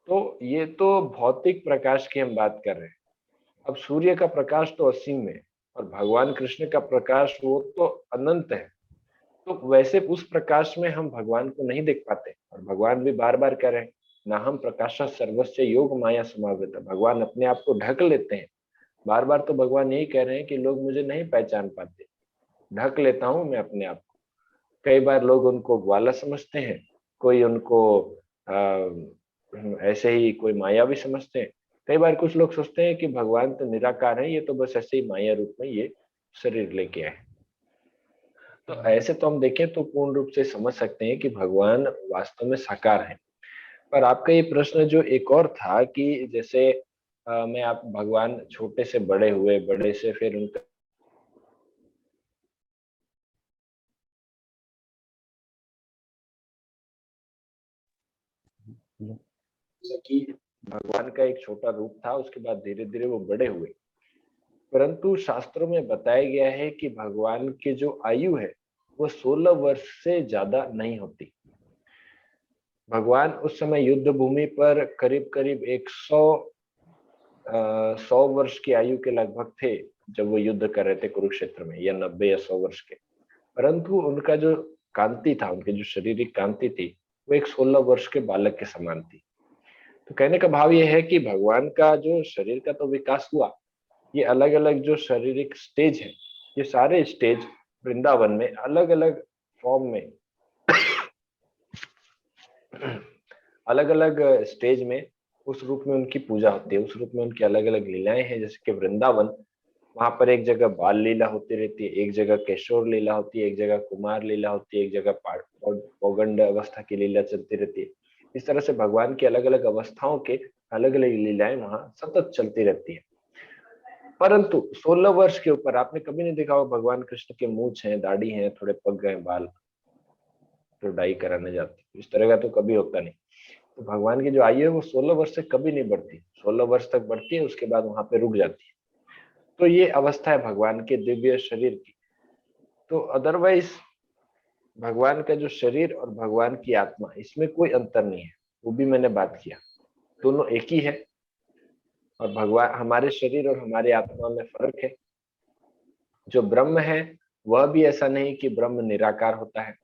तो ये तो भौतिक प्रकाश की हम बात कर रहे हैं। अब सूर्य का प्रकाश तो असीम है और भगवान कृष्ण का प्रकाश वो तो अनंत है। तो वैसे उस प्रकाश में हम भगवान को नहीं देख पाते, और भगवान भी बार बार कह रहे हैं ना हम प्रकाश सर्वस्व योग माया समावृत, भगवान अपने आप को ढक लेते हैं। बार बार तो भगवान यही कह रहे हैं कि लोग मुझे नहीं पहचान पाते, ढक लेता हूं मैं अपने आप को। कई बार लोग उनको ग्वाला समझते हैं, कोई उनको ऐसे ही कोई मायावी समझते हैं। कई बार कुछ लोग सोचते हैं कि भगवान तो निराकार है, ये तो बस ऐसे ही माया रूप में ये शरीर लेके आए। तो ऐसे तो हम देखें तो पूर्ण रूप से समझ सकते हैं कि भगवान वास्तव में साकार है। पर आपका ये प्रश्न जो एक और था कि जैसे मैं आप भगवान छोटे से बड़े हुए, बड़े से फिर उनका कि भगवान का एक छोटा रूप था, उसके बाद धीरे धीरे वो बड़े हुए। परंतु शास्त्रों में बताया गया है कि भगवान की जो आयु है वो 16 वर्ष से ज्यादा नहीं होती। भगवान उस समय युद्ध भूमि पर करीब करीब 100 वर्ष की आयु के लगभग थे जब वो युद्ध कर रहे थे कुरुक्षेत्र में, या 90 या 100 वर्ष के। परंतु उनका जो कांति था, उनकी जो शारीरिक कांति थी, वो एक 16 वर्ष के बालक के समान थी। तो कहने का भाव यह है कि भगवान का जो शरीर का तो विकास हुआ, ये अलग अलग जो शारीरिक स्टेज है, ये सारे स्टेज वृंदावन में अलग अलग फॉर्म में अलग अलग स्टेज में उस रूप में उनकी पूजा होती है, उस रूप में उनकी अलग अलग लीलाएं हैं। जैसे कि वृंदावन, वहां पर एक जगह बाल लीला होती रहती है, एक जगह किशोर लीला होती है, एक जगह कुमार लीला होती है, एक जगह पौगंड अवस्था की लीला चलती रहती है। इस तरह से भगवान की अलग अलग अवस्थाओं के अलग अलग लीलाएं वहां सतत चलती रहती है। परंतु 16 वर्ष के ऊपर आपने कभी नहीं देखा होगा भगवान कृष्ण के मूंछ हैं, दाढ़ी हैं, थोड़े पक गए बाल, तो डाई कराने जाते, इस तरह का तो कभी होता नहीं। तो भगवान की जो आयु है वो 16 वर्ष से कभी नहीं बढ़ती, 16 वर्ष तक बढ़ती है, उसके बाद वहां पे रुक जाती है। तो ये अवस्था है भगवान के दिव्य शरीर की। तो अदरवाइज भगवान का जो शरीर और भगवान की आत्मा, इसमें कोई अंतर नहीं है, वो भी मैंने बात किया, दोनों एक ही है। और भगवान, हमारे शरीर और हमारे आत्मा में फर्क है। जो ब्रह्म है वह भी ऐसा नहीं कि ब्रह्म निराकार होता है।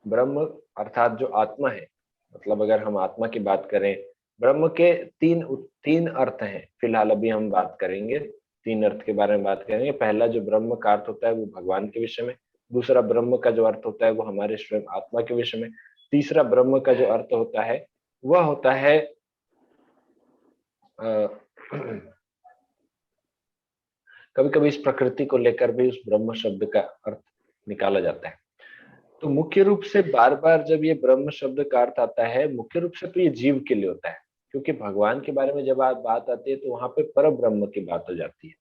ब्रह्म अर्थात जो आत्मा है, मतलब अगर हम आत्मा की बात करें, ब्रह्म के तीन तीन अर्थ हैं। फिलहाल अभी हम बात करेंगे, तीन अर्थ के बारे में बात करेंगे। पहला जो ब्रह्म का अर्थ होता है वो भगवान के विषय में, दूसरा ब्रह्म का जो अर्थ होता है वो हमारे स्वयं आत्मा के विषय में, तीसरा ब्रह्म का जो अर्थ होता है वह होता है कभी कभी इस प्रकृति को लेकर भी उस ब्रह्म शब्द का अर्थ निकाला जाता है। तो मुख्य रूप से बार बार जब ये ब्रह्म शब्द का अर्थ आता है, मुख्य रूप से तो ये जीव के लिए होता है, क्योंकि भगवान के बारे में जब आप बात आती है तो वहां पे पर ब्रह्म की बात हो जाती है।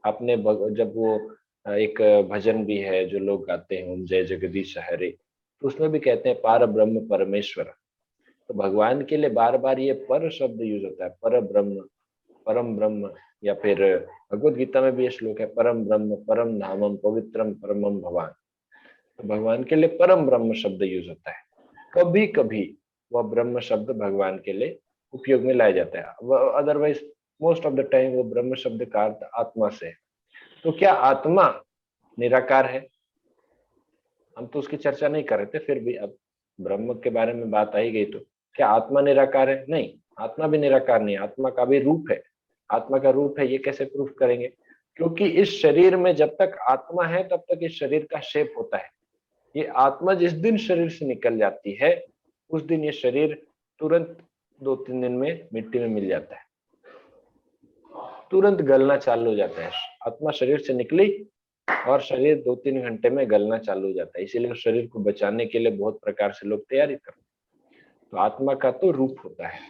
आपने जब वो एक भजन भी है जो लोग गाते हैं, ओम जय जगदीश हरे, तो उसमें भी कहते हैं पार ब्रह्म परमेश्वर। तो भगवान के लिए बार बार ये पर शब्द यूज होता है, पर ब्रह्म, परम ब्रह्म। या फिर भगवत गीता में भी ये श्लोक है, परम ब्रह्म परम धामम पवित्रम परमम भगवान। तो भगवान के लिए परम ब्रह्म शब्द यूज होता है। कभी कभी वह ब्रह्म शब्द भगवान के लिए उपयोग में लाया जाता है, otherwise most of the time वो ब्रह्म शब्द का अर्थ आत्मा से है। तो क्या आत्मा निराकार है? हम तो उसकी चर्चा नहीं कर रहे थे, फिर भी अब ब्रह्म के बारे में बात आई गई तो क्या आत्मा निराकार है? नहीं, आत्मा भी निराकार नहीं है, आत्मा का भी रूप है। आत्मा का रूप है ये कैसे प्रूफ करेंगे? क्योंकि इस शरीर में जब तक आत्मा है तब तक इस शरीर का शेप होता है। ये आत्मा जिस दिन शरीर से निकल जाती है उस दिन ये शरीर तुरंत 2-3 दिन में मिट्टी में मिल जाता है, तुरंत गलना चालू हो जाता है। आत्मा शरीर से निकली और शरीर 2-3 घंटे में गलना चालू हो जाता है। इसीलिए शरीर को बचाने के लिए बहुत प्रकार से लोग तैयारी करते हैं। तो आत्मा का तो रूप होता है,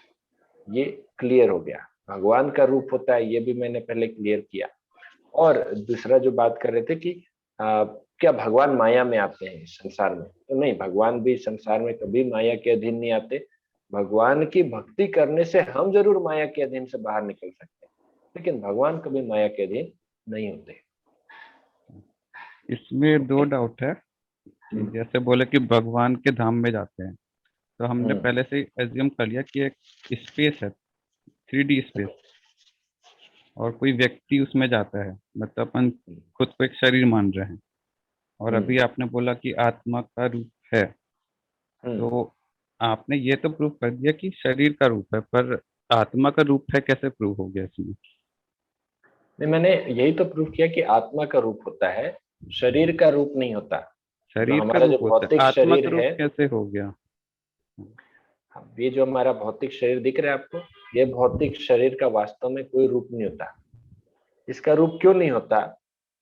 ये क्लियर हो गया। भगवान का रूप होता है, ये भी मैंने पहले क्लियर किया। और दूसरा जो बात कर रहे थे कि क्या भगवान माया में आते हैं इस संसार में? तो नहीं, भगवान भी संसार में कभी माया के अधीन नहीं आते। भगवान की भक्ति करने से हम जरूर माया के अधीन से बाहर निकल सकते हैं, लेकिन भगवान कभी माया के अधीन नहीं होते। इसमें दो ओके। डाउट है कि जैसे बोले कि भगवान के धाम में जाते हैं, तो हमने हम्म। पहले से ही एज्यूम कर लिया कि एक स्पेस है, 3D स्पेस, और कोई व्यक्ति उसमें जाता है, मतलब अपन खुद को एक शरीर मान रहे हैं। और हम्म। अभी आपने बोला कि आत्मा का रूप है, हम्म। तो आपने ये तो प्रूव कर दिया कि शरीर का रूप है, पर आत्मा का रूप है कैसे प्रूव हो गया इसमें? नहीं, मैंने यही तो प्रूव किया कि आत्मा का रूप होता है, शरीर का रूप नहीं होता। जो शरीर का हमारा जो रूप होता भौतिक है, आत्मा का शरीर रूप है, कैसे हो गया? ये जो हमारा भौतिक शरीर दिख रहा है आपको, ये भौतिक शरीर का वास्तव में कोई रूप नहीं होता। इसका रूप क्यों नहीं होता?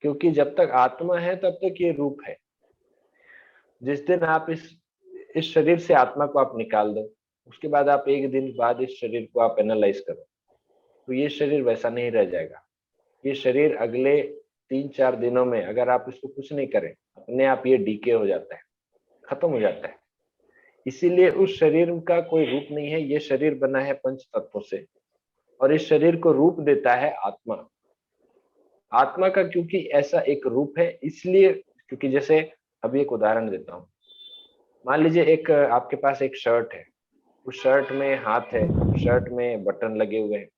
क्योंकि जब तक आत्मा है तब तक ये रूप है। जिस दिन आप इस शरीर से आत्मा को आप निकाल दो, उसके बाद आप एक दिन बाद इस शरीर को आप एनालाइज करो, तो ये शरीर वैसा नहीं रह जाएगा। ये शरीर अगले 3-4 दिनों में अगर आप इसको कुछ नहीं करें, अपने आप ये डीके हो जाता है, खत्म हो जाता है। इसीलिए उस शरीर का कोई रूप नहीं है। ये शरीर बना है पंच तत्वों से, और इस शरीर को रूप देता है आत्मा। आत्मा का क्योंकि ऐसा एक रूप है, इसलिए, क्योंकि जैसे अभी एक उदाहरण देता हूँ। मान लीजिए एक आपके पास एक शर्ट है, उस शर्ट में हाथ है, उस शर्ट में बटन लगे हुए हैं,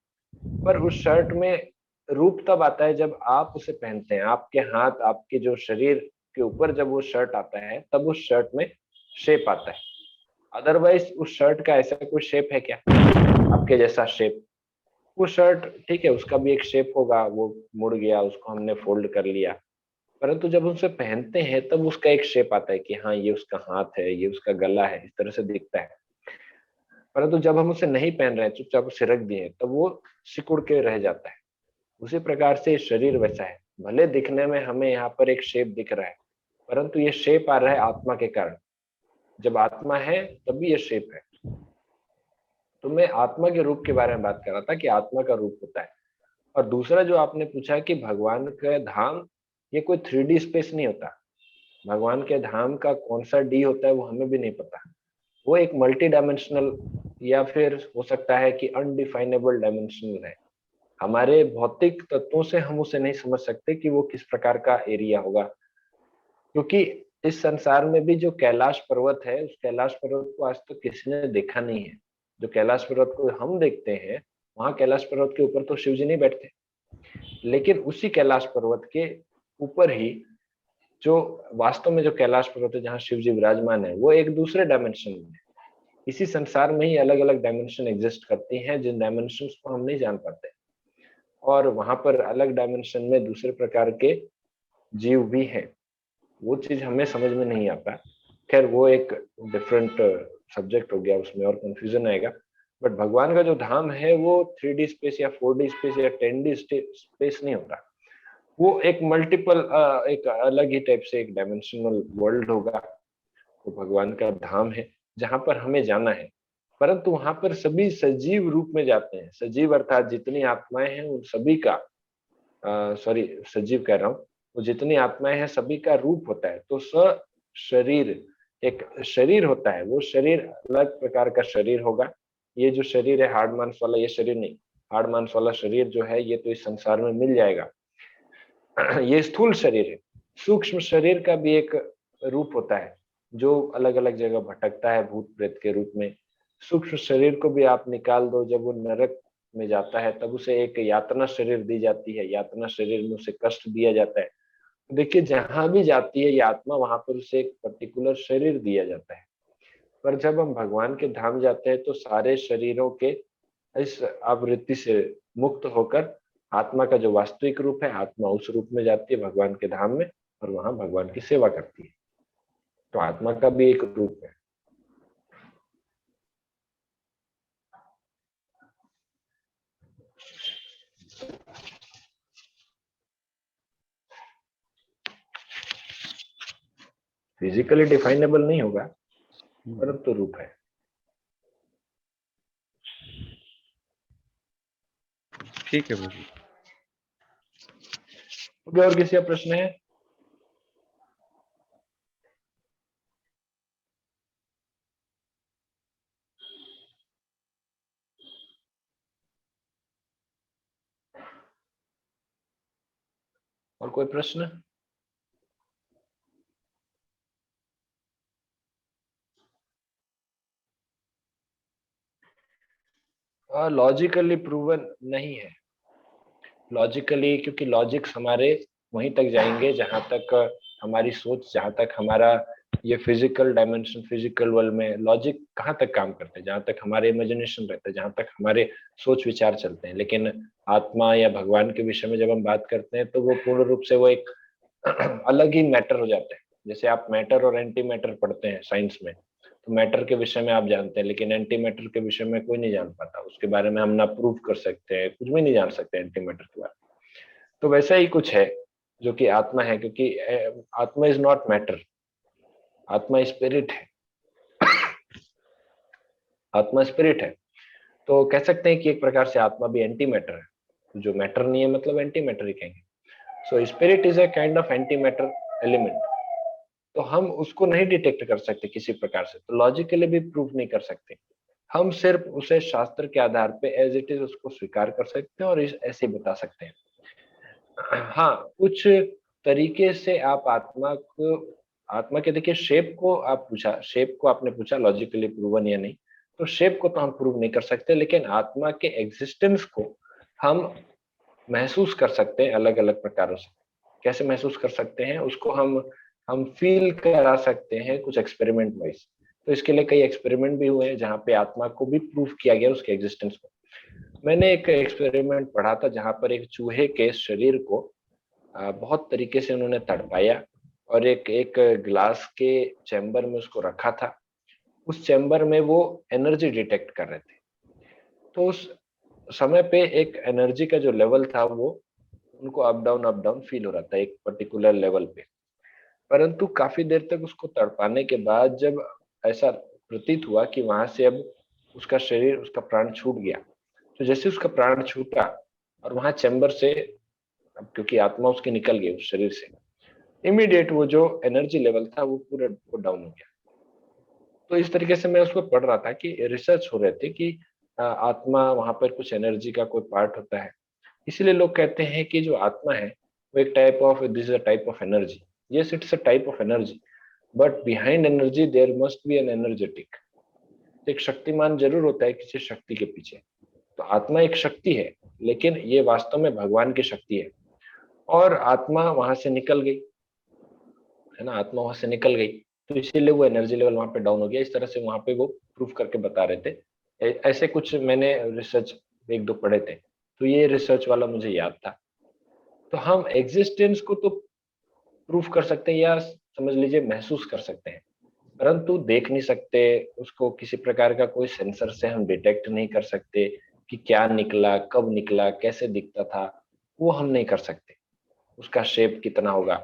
पर उस शर्ट में रूप तब आता है जब आप उसे पहनते हैं। आपके हाथ, आपके जो शरीर के ऊपर जब वो शर्ट आता है, तब उस शर्ट में शेप आता है। अदरवाइज उस शर्ट का ऐसा कोई शेप है क्या, आपके जैसा शेप? वो शर्ट ठीक है, उसका भी एक शेप होगा, वो मुड़ गया, उसको हमने फोल्ड कर लिया, परंतु जब उसे पहनते हैं तब उसका एक शेप आता है कि हाँ, ये उसका हाथ है, ये उसका गला है, इस तरह से दिखता है। परंतु जब हम उसे नहीं पहन रहे हैं, चुपचाप उसे रख दिए, तब वो सिकुड़ के रह जाता है। उसी प्रकार से शरीर वैसा है, भले दिखने में हमें यहाँ पर एक शेप दिख रहा है, परंतु ये शेप आ रहा है आत्मा के कारण। जब आत्मा है तभी ये शेप है। तो मैं आत्मा के रूप के बारे में बात कर रहा था कि आत्मा का रूप होता है। और दूसरा जो आपने पूछा कि भगवान का धाम, ये कोई 3D स्पेस नहीं होता। भगवान के धाम का कौन सा डी होता है वो हमें भी नहीं पता। वो एक मल्टी डायमेंशनल, या फिर हो सकता है कि अनडिफाइनेबल डायमेंशनल है। हमारे भौतिक तत्वों से हम उसे नहीं समझ सकते कि वो किस प्रकार का एरिया होगा। क्योंकि इस संसार में भी जो कैलाश पर्वत है, उस कैलाश पर्वत को आज तक किसी ने देखा नहीं है। जो कैलाश पर्वत को हम देखते हैं, वहां कैलाश पर्वत के ऊपर तो शिव जी नहीं बैठते। लेकिन उसी कैलाश पर्वत के ऊपर ही जो वास्तव में जो कैलाश पर्वत है, जहाँ शिव जी विराजमान है, वो एक दूसरे डायमेंशन में है। इसी संसार में ही अलग अलग डायमेंशन एग्जिस्ट करती हैं, जिन डायमेंशन को हम नहीं जान पाते। और वहां पर अलग डायमेंशन में दूसरे प्रकार के जीव भी हैं। वो चीज हमें समझ में नहीं आता। खैर, वो एक डिफरेंट सब्जेक्ट हो गया, उसमें और कंफ्यूजन आएगा। बट भगवान का जो धाम है वो 3D स्पेस या 4D स्पेस या 10D स्पेस नहीं होता। वो एक मल्टीपल, एक अलग ही टाइप से एक डायमेंशनल वर्ल्ड होगा। वो भगवान का धाम है जहां पर हमें जाना है। परंतु वहां पर सभी सजीव रूप में जाते हैं। सजीव अर्थात जितनी आत्माएं हैं उन सभी का, सॉरी, सजीव कह रहा हूँ, वो जितनी आत्माएं हैं सभी का रूप होता है। तो शरीर, एक शरीर होता है, वो शरीर अलग प्रकार का शरीर होगा। ये जो शरीर है हार्ड मांस वाला, ये शरीर नहीं। हार्ड मांस वाला शरीर जो है ये तो इस संसार में मिल जाएगा। ये स्थूल शरीर है। सूक्ष्म शरीर का भी एक रूप होता है जो अलग अलग जगह भटकता है भूत प्रेत के रूप में। सूक्ष्म शरीर को भी आप निकाल दो, जब वो नरक में जाता है तब उसे एक यातना शरीर दी जाती है। यातना शरीर में उसे कष्ट दिया जाता है। देखिए, जहां भी जाती है ये आत्मा, वहां पर उसे एक पर्टिकुलर शरीर दिया जाता है। पर जब हम भगवान के धाम जाते हैं तो सारे शरीरों के इस आवृत्ति से मुक्त होकर आत्मा का जो वास्तविक रूप है, आत्मा उस रूप में जाती है भगवान के धाम में, और वहां भगवान की सेवा करती है। तो आत्मा का भी एक रूप है। फिजिकली डिफाइनेबल नहीं होगा, परंतु रूप है। ठीक है भाई। ओके, और किसी का प्रश्न है? और कोई प्रश्न? लॉजिकली प्रूवन नहीं है। लॉजिकली, क्योंकि लॉजिक्स हमारे वहीं तक जाएंगे जहां तक हमारी सोच, जहां तक हमारा ये फिजिकल डायमेंशन, फिजिकल वर्ल्ड में लॉजिक कहाँ तक काम करते हैं, जहां तक हमारे इमेजिनेशन रहते हैं, जहां तक हमारे सोच विचार चलते हैं। लेकिन आत्मा या भगवान के विषय में जब हम बात करते हैं तो वो पूर्ण रूप से वो एक अलग ही मैटर हो जाते हैं। जैसे आप मैटर और एंटी मैटर पढ़ते हैं साइंस में, तो मैटर के विषय में आप जानते हैं, लेकिन एंटी मैटर के विषय में कोई नहीं जान पाता। उसके बारे में हम ना प्रूव कर सकते हैं, कुछ भी नहीं जान सकते एंटी मैटर के बारे में। तो वैसा ही कुछ है जो कि आत्मा है, क्योंकि आत्मा इज नॉट मैटर, आत्मा स्पिरिट है। आत्मा स्पिरिट है, तो कह सकते हैं कि एक प्रकार से आत्मा भी एंटी मैटर है। जो मैटर नहीं है मतलब एंटी मैटर ही कहेंगे। So spirit is a kind of anti matter element. तो हम उसको नहीं डिटेक्ट कर सकते किसी प्रकार से, तो लॉजिकली भी प्रूव नहीं कर सकते। हम सिर्फ उसे शास्त्र के आधार पे एज इट इज उसको स्वीकार कर सकते हैं और ऐसे ही बता सकते हैं। हाँ, कुछ तरीके से आप आत्मा को, आत्मा के देखिए शेप को आप पूछा, शेप को आपने पूछा लॉजिकली प्रूवन या नहीं, तो शेप को तो हम प्रूव नहीं कर सकते, लेकिन आत्मा के एग्जिस्टेंस को हम महसूस कर सकते हैं अलग अलग प्रकारों से। कैसे महसूस कर सकते हैं उसको, हम फील करा सकते हैं कुछ एक्सपेरिमेंट वाइज। तो इसके लिए कई एक्सपेरिमेंट भी हुए हैं जहाँ पे आत्मा को भी प्रूव किया गया उसके एग्जिस्टेंस को। मैंने एक एक्सपेरिमेंट पढ़ा था जहाँ पर एक चूहे के शरीर को बहुत तरीके से उन्होंने तड़पाया और एक एक ग्लास के चैम्बर में उसको रखा था। उस चैम्बर में वो एनर्जी डिटेक्ट कर रहे थे। तो उस समय पे एक एनर्जी का जो लेवल था वो उनको अप डाउन फील हो रहा था एक पर्टिकुलर लेवल पे। परंतु काफी देर तक उसको तड़पाने के बाद जब ऐसा प्रतीत हुआ कि वहां से अब उसका शरीर, उसका प्राण छूट गया, तो जैसे उसका प्राण छूटा और वहां चैम्बर से, अब क्योंकि आत्मा उसकी निकल गई उस शरीर से, इमीडिएट वो जो एनर्जी लेवल था वो पूरा डाउन हो गया। तो इस तरीके से मैं उसको पढ़ रहा था कि रिसर्च हो रहे थे कि आत्मा वहां पर कुछ एनर्जी का कोई पार्ट होता है। इसीलिए लोग कहते हैं कि जो आत्मा है वो एक type of, this is a type of energy. Yes, it's a type of energy, but behind energy there must be an energetic. एक शक्तिमान जरूर होता है किसी शक्ति के पीछे। तो आत्मा एक शक्ति है, लेकिन ये वास्तव में भगवान की शक्ति है। और आत्मा वहां से निकल गई, है ना, आत्मा वहां से निकल गई, तो इसीलिए वो एनर्जी लेवल वहां पे डाउन हो गया। इस तरह से वहां पे वो प्रूफ करके बता रहे थे। ऐसे कुछ मैंने रिसर्च एक दो पढ़े थे, तो ये रिसर्च वाला मुझे याद था। तो हम एग्जिस्टेंस को तो प्रूफ कर सकते हैं या समझ लीजिए महसूस कर सकते हैं, परंतु देख नहीं सकते उसको। किसी प्रकार का कोई सेंसर से हम डिटेक्ट नहीं कर सकते कि क्या निकला, कब निकला, कैसे दिखता था, वो हम नहीं कर सकते। उसका शेप कितना होगा,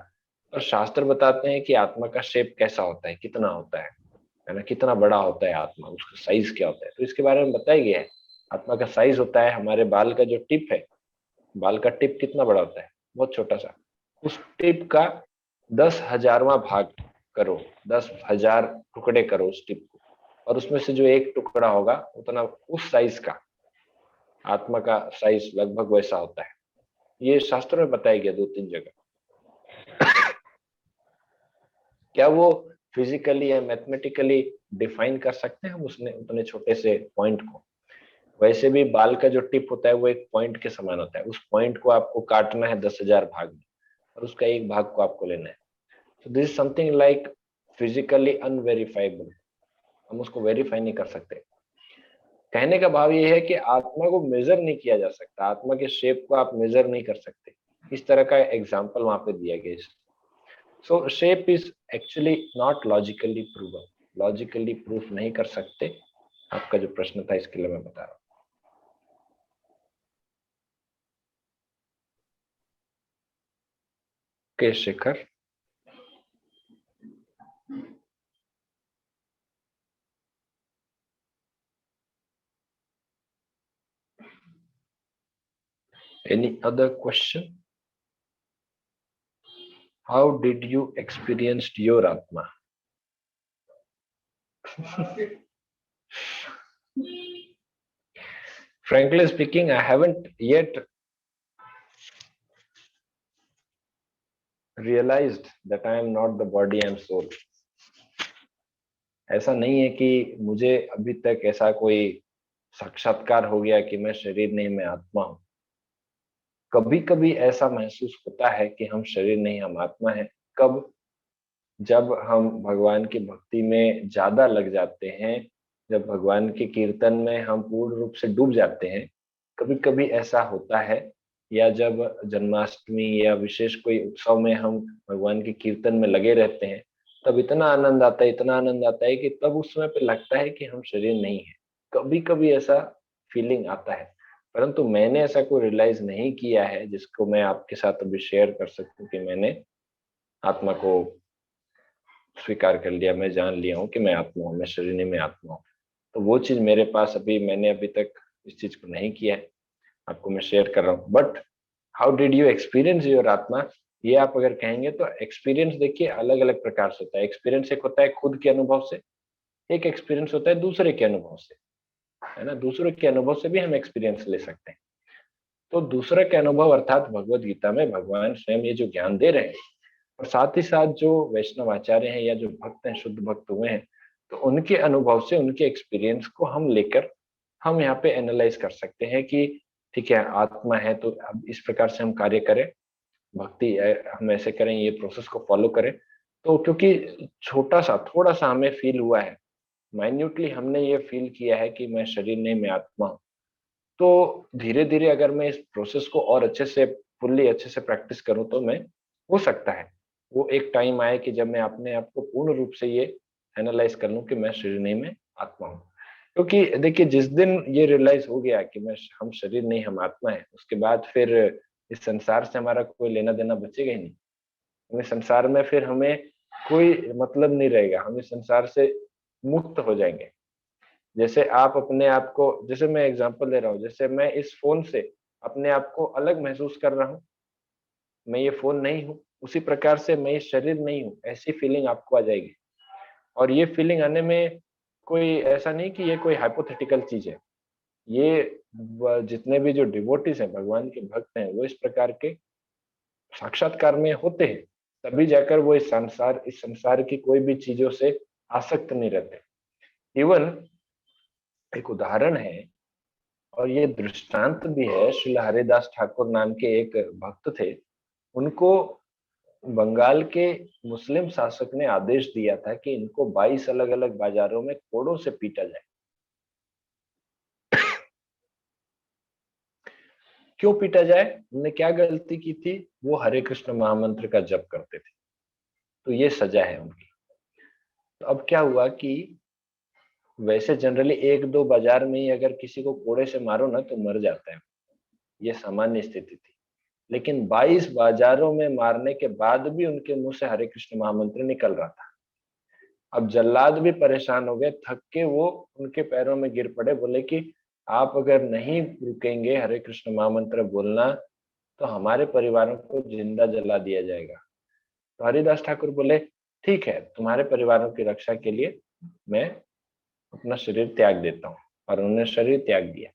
और शास्त्र बताते हैं कि आत्मा का शेप कैसा होता है, कितना होता है ना, कितना बड़ा होता है आत्मा, उसका साइज क्या होता है। तो इसके बारे में बताया गया है। आत्मा का साइज होता है हमारे बाल का जो टिप है, बाल का टिप कितना बड़ा होता है, बहुत छोटा सा। उस टिप का 10,000वां भाग करो, 10,000 टुकड़े करो उस टिप को, और उसमें से जो एक टुकड़ा होगा उतना उस साइज का आत्मा का साइज लगभग वैसा होता है। ये शास्त्रों में बताया गया 2-3 जगह। क्या वो फिजिकली या मैथमेटिकली डिफाइन कर सकते हैं हम उसने उतने छोटे से पॉइंट को? वैसे भी बाल का जो टिप होता है वो एक पॉइंट के समान होता है। उस पॉइंट को आपको काटना है 10,000 भाग में, और उसका एक भाग को आपको लेना है। तो this is something like physically unverifiable. हम उसको वेरीफाई नहीं कर सकते। कहने का भाव ये है कि आत्मा को मेजर नहीं किया जा सकता, आत्मा के शेप को आप मेजर नहीं कर सकते। इस तरह का एग्जाम्पल वहां पे दिया गया है। सो shape is actually not logically proven, logically proof नहीं कर सकते। आपका जो प्रश्न था इसके लिए मैं बता रहा हूँ। के Shekhar, any other question? How did you experienced your atma? Frankly speaking, I haven't yet realized that I am not the body, I am soul. ऐसा नहीं है कि मुझे अभी तक ऐसा कोई साक्षात्कार हो गया कि मैं शरीर नहीं मैं आत्मा हूं। कभी कभी ऐसा महसूस होता है कि हम शरीर नहीं हम आत्मा है। कब? जब हम भगवान की भक्ति में ज्यादा लग जाते हैं, जब भगवान के कीर्तन में हम पूर्ण रूप से डूब जाते हैं, कभी कभी ऐसा होता है। या जब जन्माष्टमी या विशेष कोई उत्सव में हम भगवान के कीर्तन में लगे रहते हैं, तब इतना आनंद आता है, इतना आनंद आता है कि तब उस समय पे लगता है कि हम शरीर नहीं है। कभी कभी ऐसा फीलिंग आता है, परंतु मैंने ऐसा कोई रियलाइज नहीं किया है जिसको मैं आपके साथ अभी शेयर कर सकूं कि मैंने आत्मा को स्वीकार कर लिया, मैं जान लिया हूँ कि मैं आत्मा हूँ, मैं शरीर नहीं मैं आत्मा हूँ। तो वो चीज मेरे पास मैंने अभी तक इस चीज को नहीं किया है, आपको मैं शेयर कर रहा हूँ। But how did you experience your आत्मा, ये आप अगर कहेंगे तो एक्सपीरियंस देखिए अलग अलग प्रकार से होता है। एक्सपीरियंस एक होता है खुद के अनुभव से, एक एक्सपीरियंस होता है दूसरे के अनुभव से, है ना। दूसरे के अनुभव से भी हम एक्सपीरियंस ले सकते हैं। तो दूसरे के अनुभव अर्थात भगवत गीता में भगवान स्वयं ये जो ज्ञान दे रहे हैं, और साथ ही साथ जो वैष्णव आचार्य हैं या जो भक्त हैं, शुद्ध भक्त हुए हैं, तो उनके अनुभव से, उनके एक्सपीरियंस को हम लेकर हम यहाँ पे एनालाइज कर सकते हैं कि ठीक है आत्मा है तो अब इस प्रकार से हम कार्य करें, भक्ति हम ऐसे करें, ये प्रोसेस को फॉलो करें। तो क्योंकि छोटा सा थोड़ा सा हमें फील हुआ है, माइन्यूटली हमने ये फील किया है कि मैं शरीर नहीं मैं आत्मा हूँ, तो धीरे धीरे अगर मैं इस प्रोसेस को और अच्छे से फुल्ली अच्छे से प्रैक्टिस करूं तो मैं, हो सकता है वो एक टाइम आए कि जब मैं अपने आप को पूर्ण रूप से ये एनालाइज कर लूं कि मैं शरीर नहीं मैं आत्मा हूँ। क्योंकि देखिए जिस दिन ये रियलाइज हो गया कि हम शरीर नहीं हम आत्मा है, उसके बाद फिर इस संसार से हमारा कोई लेना देना बचेगा ही नहीं। हमें संसार में फिर हमें कोई मतलब नहीं रहेगा, हम इस संसार से मुक्त हो जाएंगे। जैसे आप अपने आप को, जैसे मैं एग्जांपल दे रहा हूँ, जैसे मैं इस फोन से अपने आप को अलग महसूस कर रहा हूँ, मैं ये फोन नहीं हूँ, उसी प्रकार से मैं ये शरीर नहीं हूँ, ऐसी फीलिंग आपको आ जाएगी। और ये फीलिंग आने में कोई ऐसा नहीं कि ये कोई हाइपोथेटिकल चीज है। ये जितने भी जो डिवोटीज हैं, भगवान के भक्त हैं, वो इस प्रकार के साक्षात्कार में होते हैं, तभी जाकर वो इस संसार की कोई भी चीजों से आसक्त नहीं रहते। इवन एक उदाहरण है, और ये दृष्टांत भी है। श्रील हरिदास ठाकुर नाम के एक भक्त थे, उनको बंगाल के मुस्लिम शासक ने आदेश दिया था कि इनको 22 अलग अलग बाजारों में कोड़ों से पीटा जाए। क्यों पीटा जाए? उन्होंने क्या गलती की थी? वो हरे कृष्ण महामंत्र का जप करते थे, तो ये सजा है उनकी। तो अब क्या हुआ कि वैसे जनरली एक दो बाजार में ही अगर किसी को कोड़े से मारो ना तो मर जाता है, ये सामान्य स्थिति थी। लेकिन 22 बाजारों में मारने के बाद भी उनके मुंह से हरे कृष्ण महामंत्र निकल रहा था। अब जल्लाद भी परेशान हो गए, थक के वो उनके पैरों में गिर पड़े, बोले कि आप अगर नहीं रुकेंगे हरे कृष्ण महामंत्र बोलना तो हमारे परिवारों को जिंदा जला दिया जाएगा। तो हरिदास ठाकुर बोले ठीक है, तुम्हारे परिवारों की रक्षा के लिए मैं अपना शरीर त्याग देता हूँ, और उन्होंने शरीर त्याग दिया।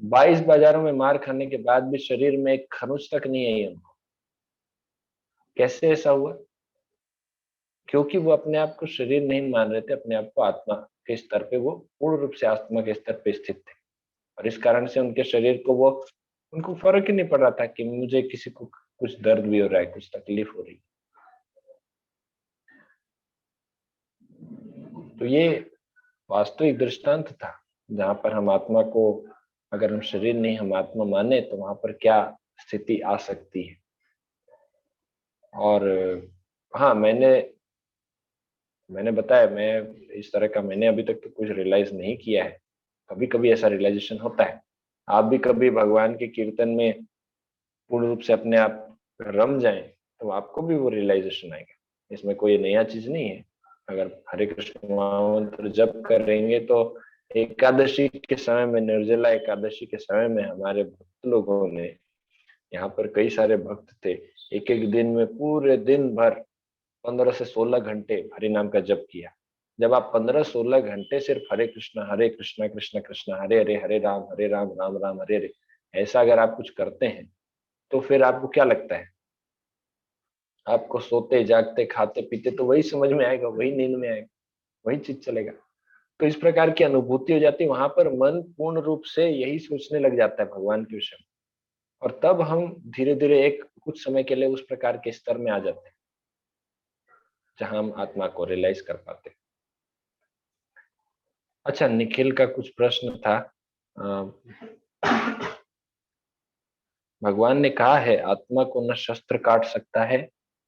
22 बाजारों में मार खाने के बाद भी शरीर में एक खरोंच तक नहीं आई उनको। कैसे ऐसा हुआ? क्योंकि वो अपने आप को शरीर नहीं मान रहे थे, अपने आप को आत्मा के स्तर पे, वो पूर्ण रूप से आत्मा के स्तर पे स्थित थे। और इस कारण से उनके शरीर को वो, उनको फर्क ही नहीं पड़ रहा था कि मुझे किसी को कुछ दर्द भी हो रहा है, कुछ तकलीफ हो रही है। तो ये वास्तविक दृष्टांत था, जहां पर हम आत्मा को, अगर हम शरीर नहीं हम आत्मा माने तो वहां पर क्या स्थिति आ सकती है। और हाँ, मैंने बताया, मैं इस तरह का मैंने अभी तक तो कुछ रियलाइज नहीं किया है। कभी कभी ऐसा रियलाइजेशन होता है। आप भी कभी भगवान के कीर्तन में पूर्ण रूप से अपने आप रम जाएं तो आपको भी वो रियलाइजेशन आएगा। इसमें कोई नया चीज नहीं है। अगर हरे कृष्ण महामंत्र जप करेंगे तो एकादशी के समय में, निर्जला एकादशी के समय में हमारे भक्त लोगों ने, यहाँ पर कई सारे भक्त थे, एक एक दिन में पूरे दिन भर 15 से 16 घंटे हरि नाम का जप किया। जब आप 15-16 घंटे सिर्फ हरे कृष्णा कृष्ण कृष्ण हरे हरे, हरे राम राम राम हरे हरे, ऐसा अगर आप कुछ करते हैं तो फिर आपको क्या लगता है? आपको सोते जागते खाते पीते तो वही समझ में आएगा, वही नींद में आएगा, वही चीज चलेगा। तो इस प्रकार की अनुभूति हो जाती है, वहां पर मन पूर्ण रूप से यही सोचने लग जाता है भगवान के विषय में। और तब हम धीरे धीरे एक कुछ समय के लिए उस प्रकार के स्तर में आ जाते हैं जहां हम आत्मा को रियलाइज कर पाते हैं। अच्छा, निखिल का कुछ प्रश्न था। भगवान ने कहा है आत्मा को न शस्त्र काट सकता है,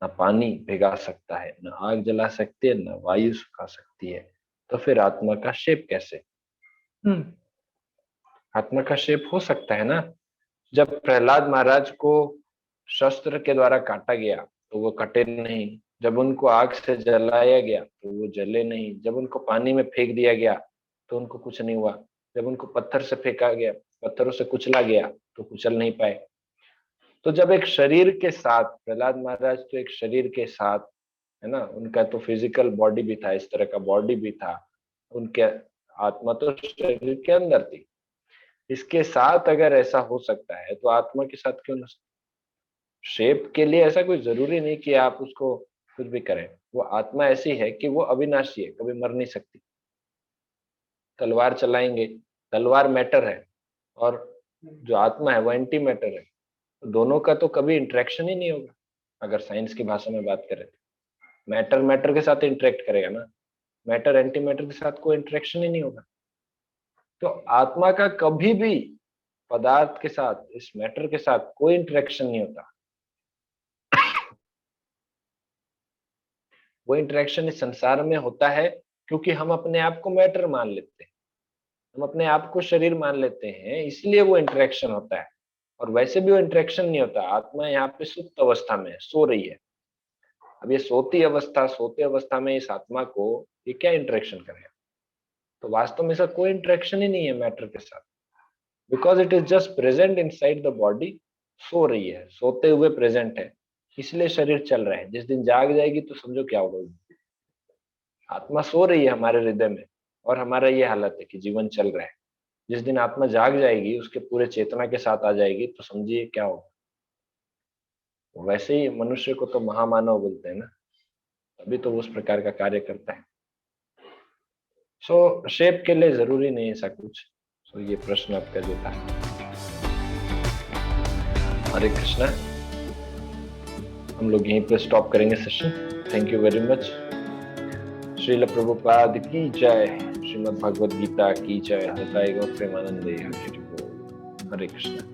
न पानी भिगा सकता है, न आग जला सकती है, न वायु सुखा सकती है, तो फिर आत्मा का शेप कैसे? आत्मा का शेप हो सकता है ना। जब प्रहलाद महाराज को शस्त्र के द्वारा काटा गया तो वो कटे नहीं, जब उनको आग से जलाया गया तो वो जले नहीं, जब उनको पानी में फेंक दिया गया तो उनको कुछ नहीं हुआ, जब उनको पत्थर से फेंका गया, पत्थरों से कुचला गया तो कुचल नहीं पाए। तो जब एक शरीर के साथ, प्रहलाद महाराज तो एक शरीर के साथ है ना, उनका तो फिजिकल बॉडी भी था, इस तरह का बॉडी भी था, उनके आत्मा तो शरीर के अंदर थी। इसके साथ अगर ऐसा हो सकता है तो आत्मा के साथ क्यों ना? शेप के लिए ऐसा कोई जरूरी नहीं कि आप उसको कुछ भी करें। वो आत्मा ऐसी है कि वो अविनाशी है, कभी मर नहीं सकती। तलवार चलाएंगे, तलवार मैटर है और जो आत्मा है वो एंटी मैटर है, तो दोनों का तो कभी इंटरेक्शन ही नहीं होगा। अगर साइंस की भाषा में बात करें तो मैटर मैटर के साथ इंटरेक्ट करेगा ना, मैटर एंटी मैटर के साथ कोई इंटरेक्शन ही नहीं होगा। तो आत्मा का कभी भी पदार्थ के साथ, इस मैटर के साथ कोई इंटरेक्शन नहीं होता। वो इंटरेक्शन इस संसार में होता है क्योंकि हम अपने आप को मैटर मान लेते हैं, हम अपने आप को शरीर मान लेते हैं, इसलिए वो इंटरेक्शन होता है। और वैसे भी वो इंटरेक्शन नहीं होता। आत्मा यहाँ पे सुप्त अवस्था में है, सो रही है। अब ये सोते अवस्था में इस आत्मा को ये क्या इंटरेक्शन करेगा? तो वास्तव में इसका कोई इंटरेक्शन ही नहीं है मैटर के साथ, because it is just present inside the body. सो रही है, सोते हुए प्रेजेंट है, इसलिए शरीर चल रहा है। जिस दिन जाग जाएगी तो समझो क्या होगा। आत्मा सो रही है हमारे हृदय में और हमारा ये हालत है कि जीवन चल रहा है। जिस दिन आत्मा जाग जाएगी, उसके पूरे चेतना के साथ आ जाएगी, तो समझिए क्या होगा। वैसे ही मनुष्य को तो महामानव बोलते हैं ना, अभी तो वो उस प्रकार का कार्य करता है। सो शेप के लिए जरूरी नहीं ऐसा कुछ। सो ये प्रश्न आपका जो था। हरे कृष्णा, हम लोग यहीं पे स्टॉप करेंगे session. Thank you very much. Srila Prabhupada की जय, श्रीमद् भगवद गीता की जय, हृदय गौर प्रेमानंदे, हरे कृष्ण।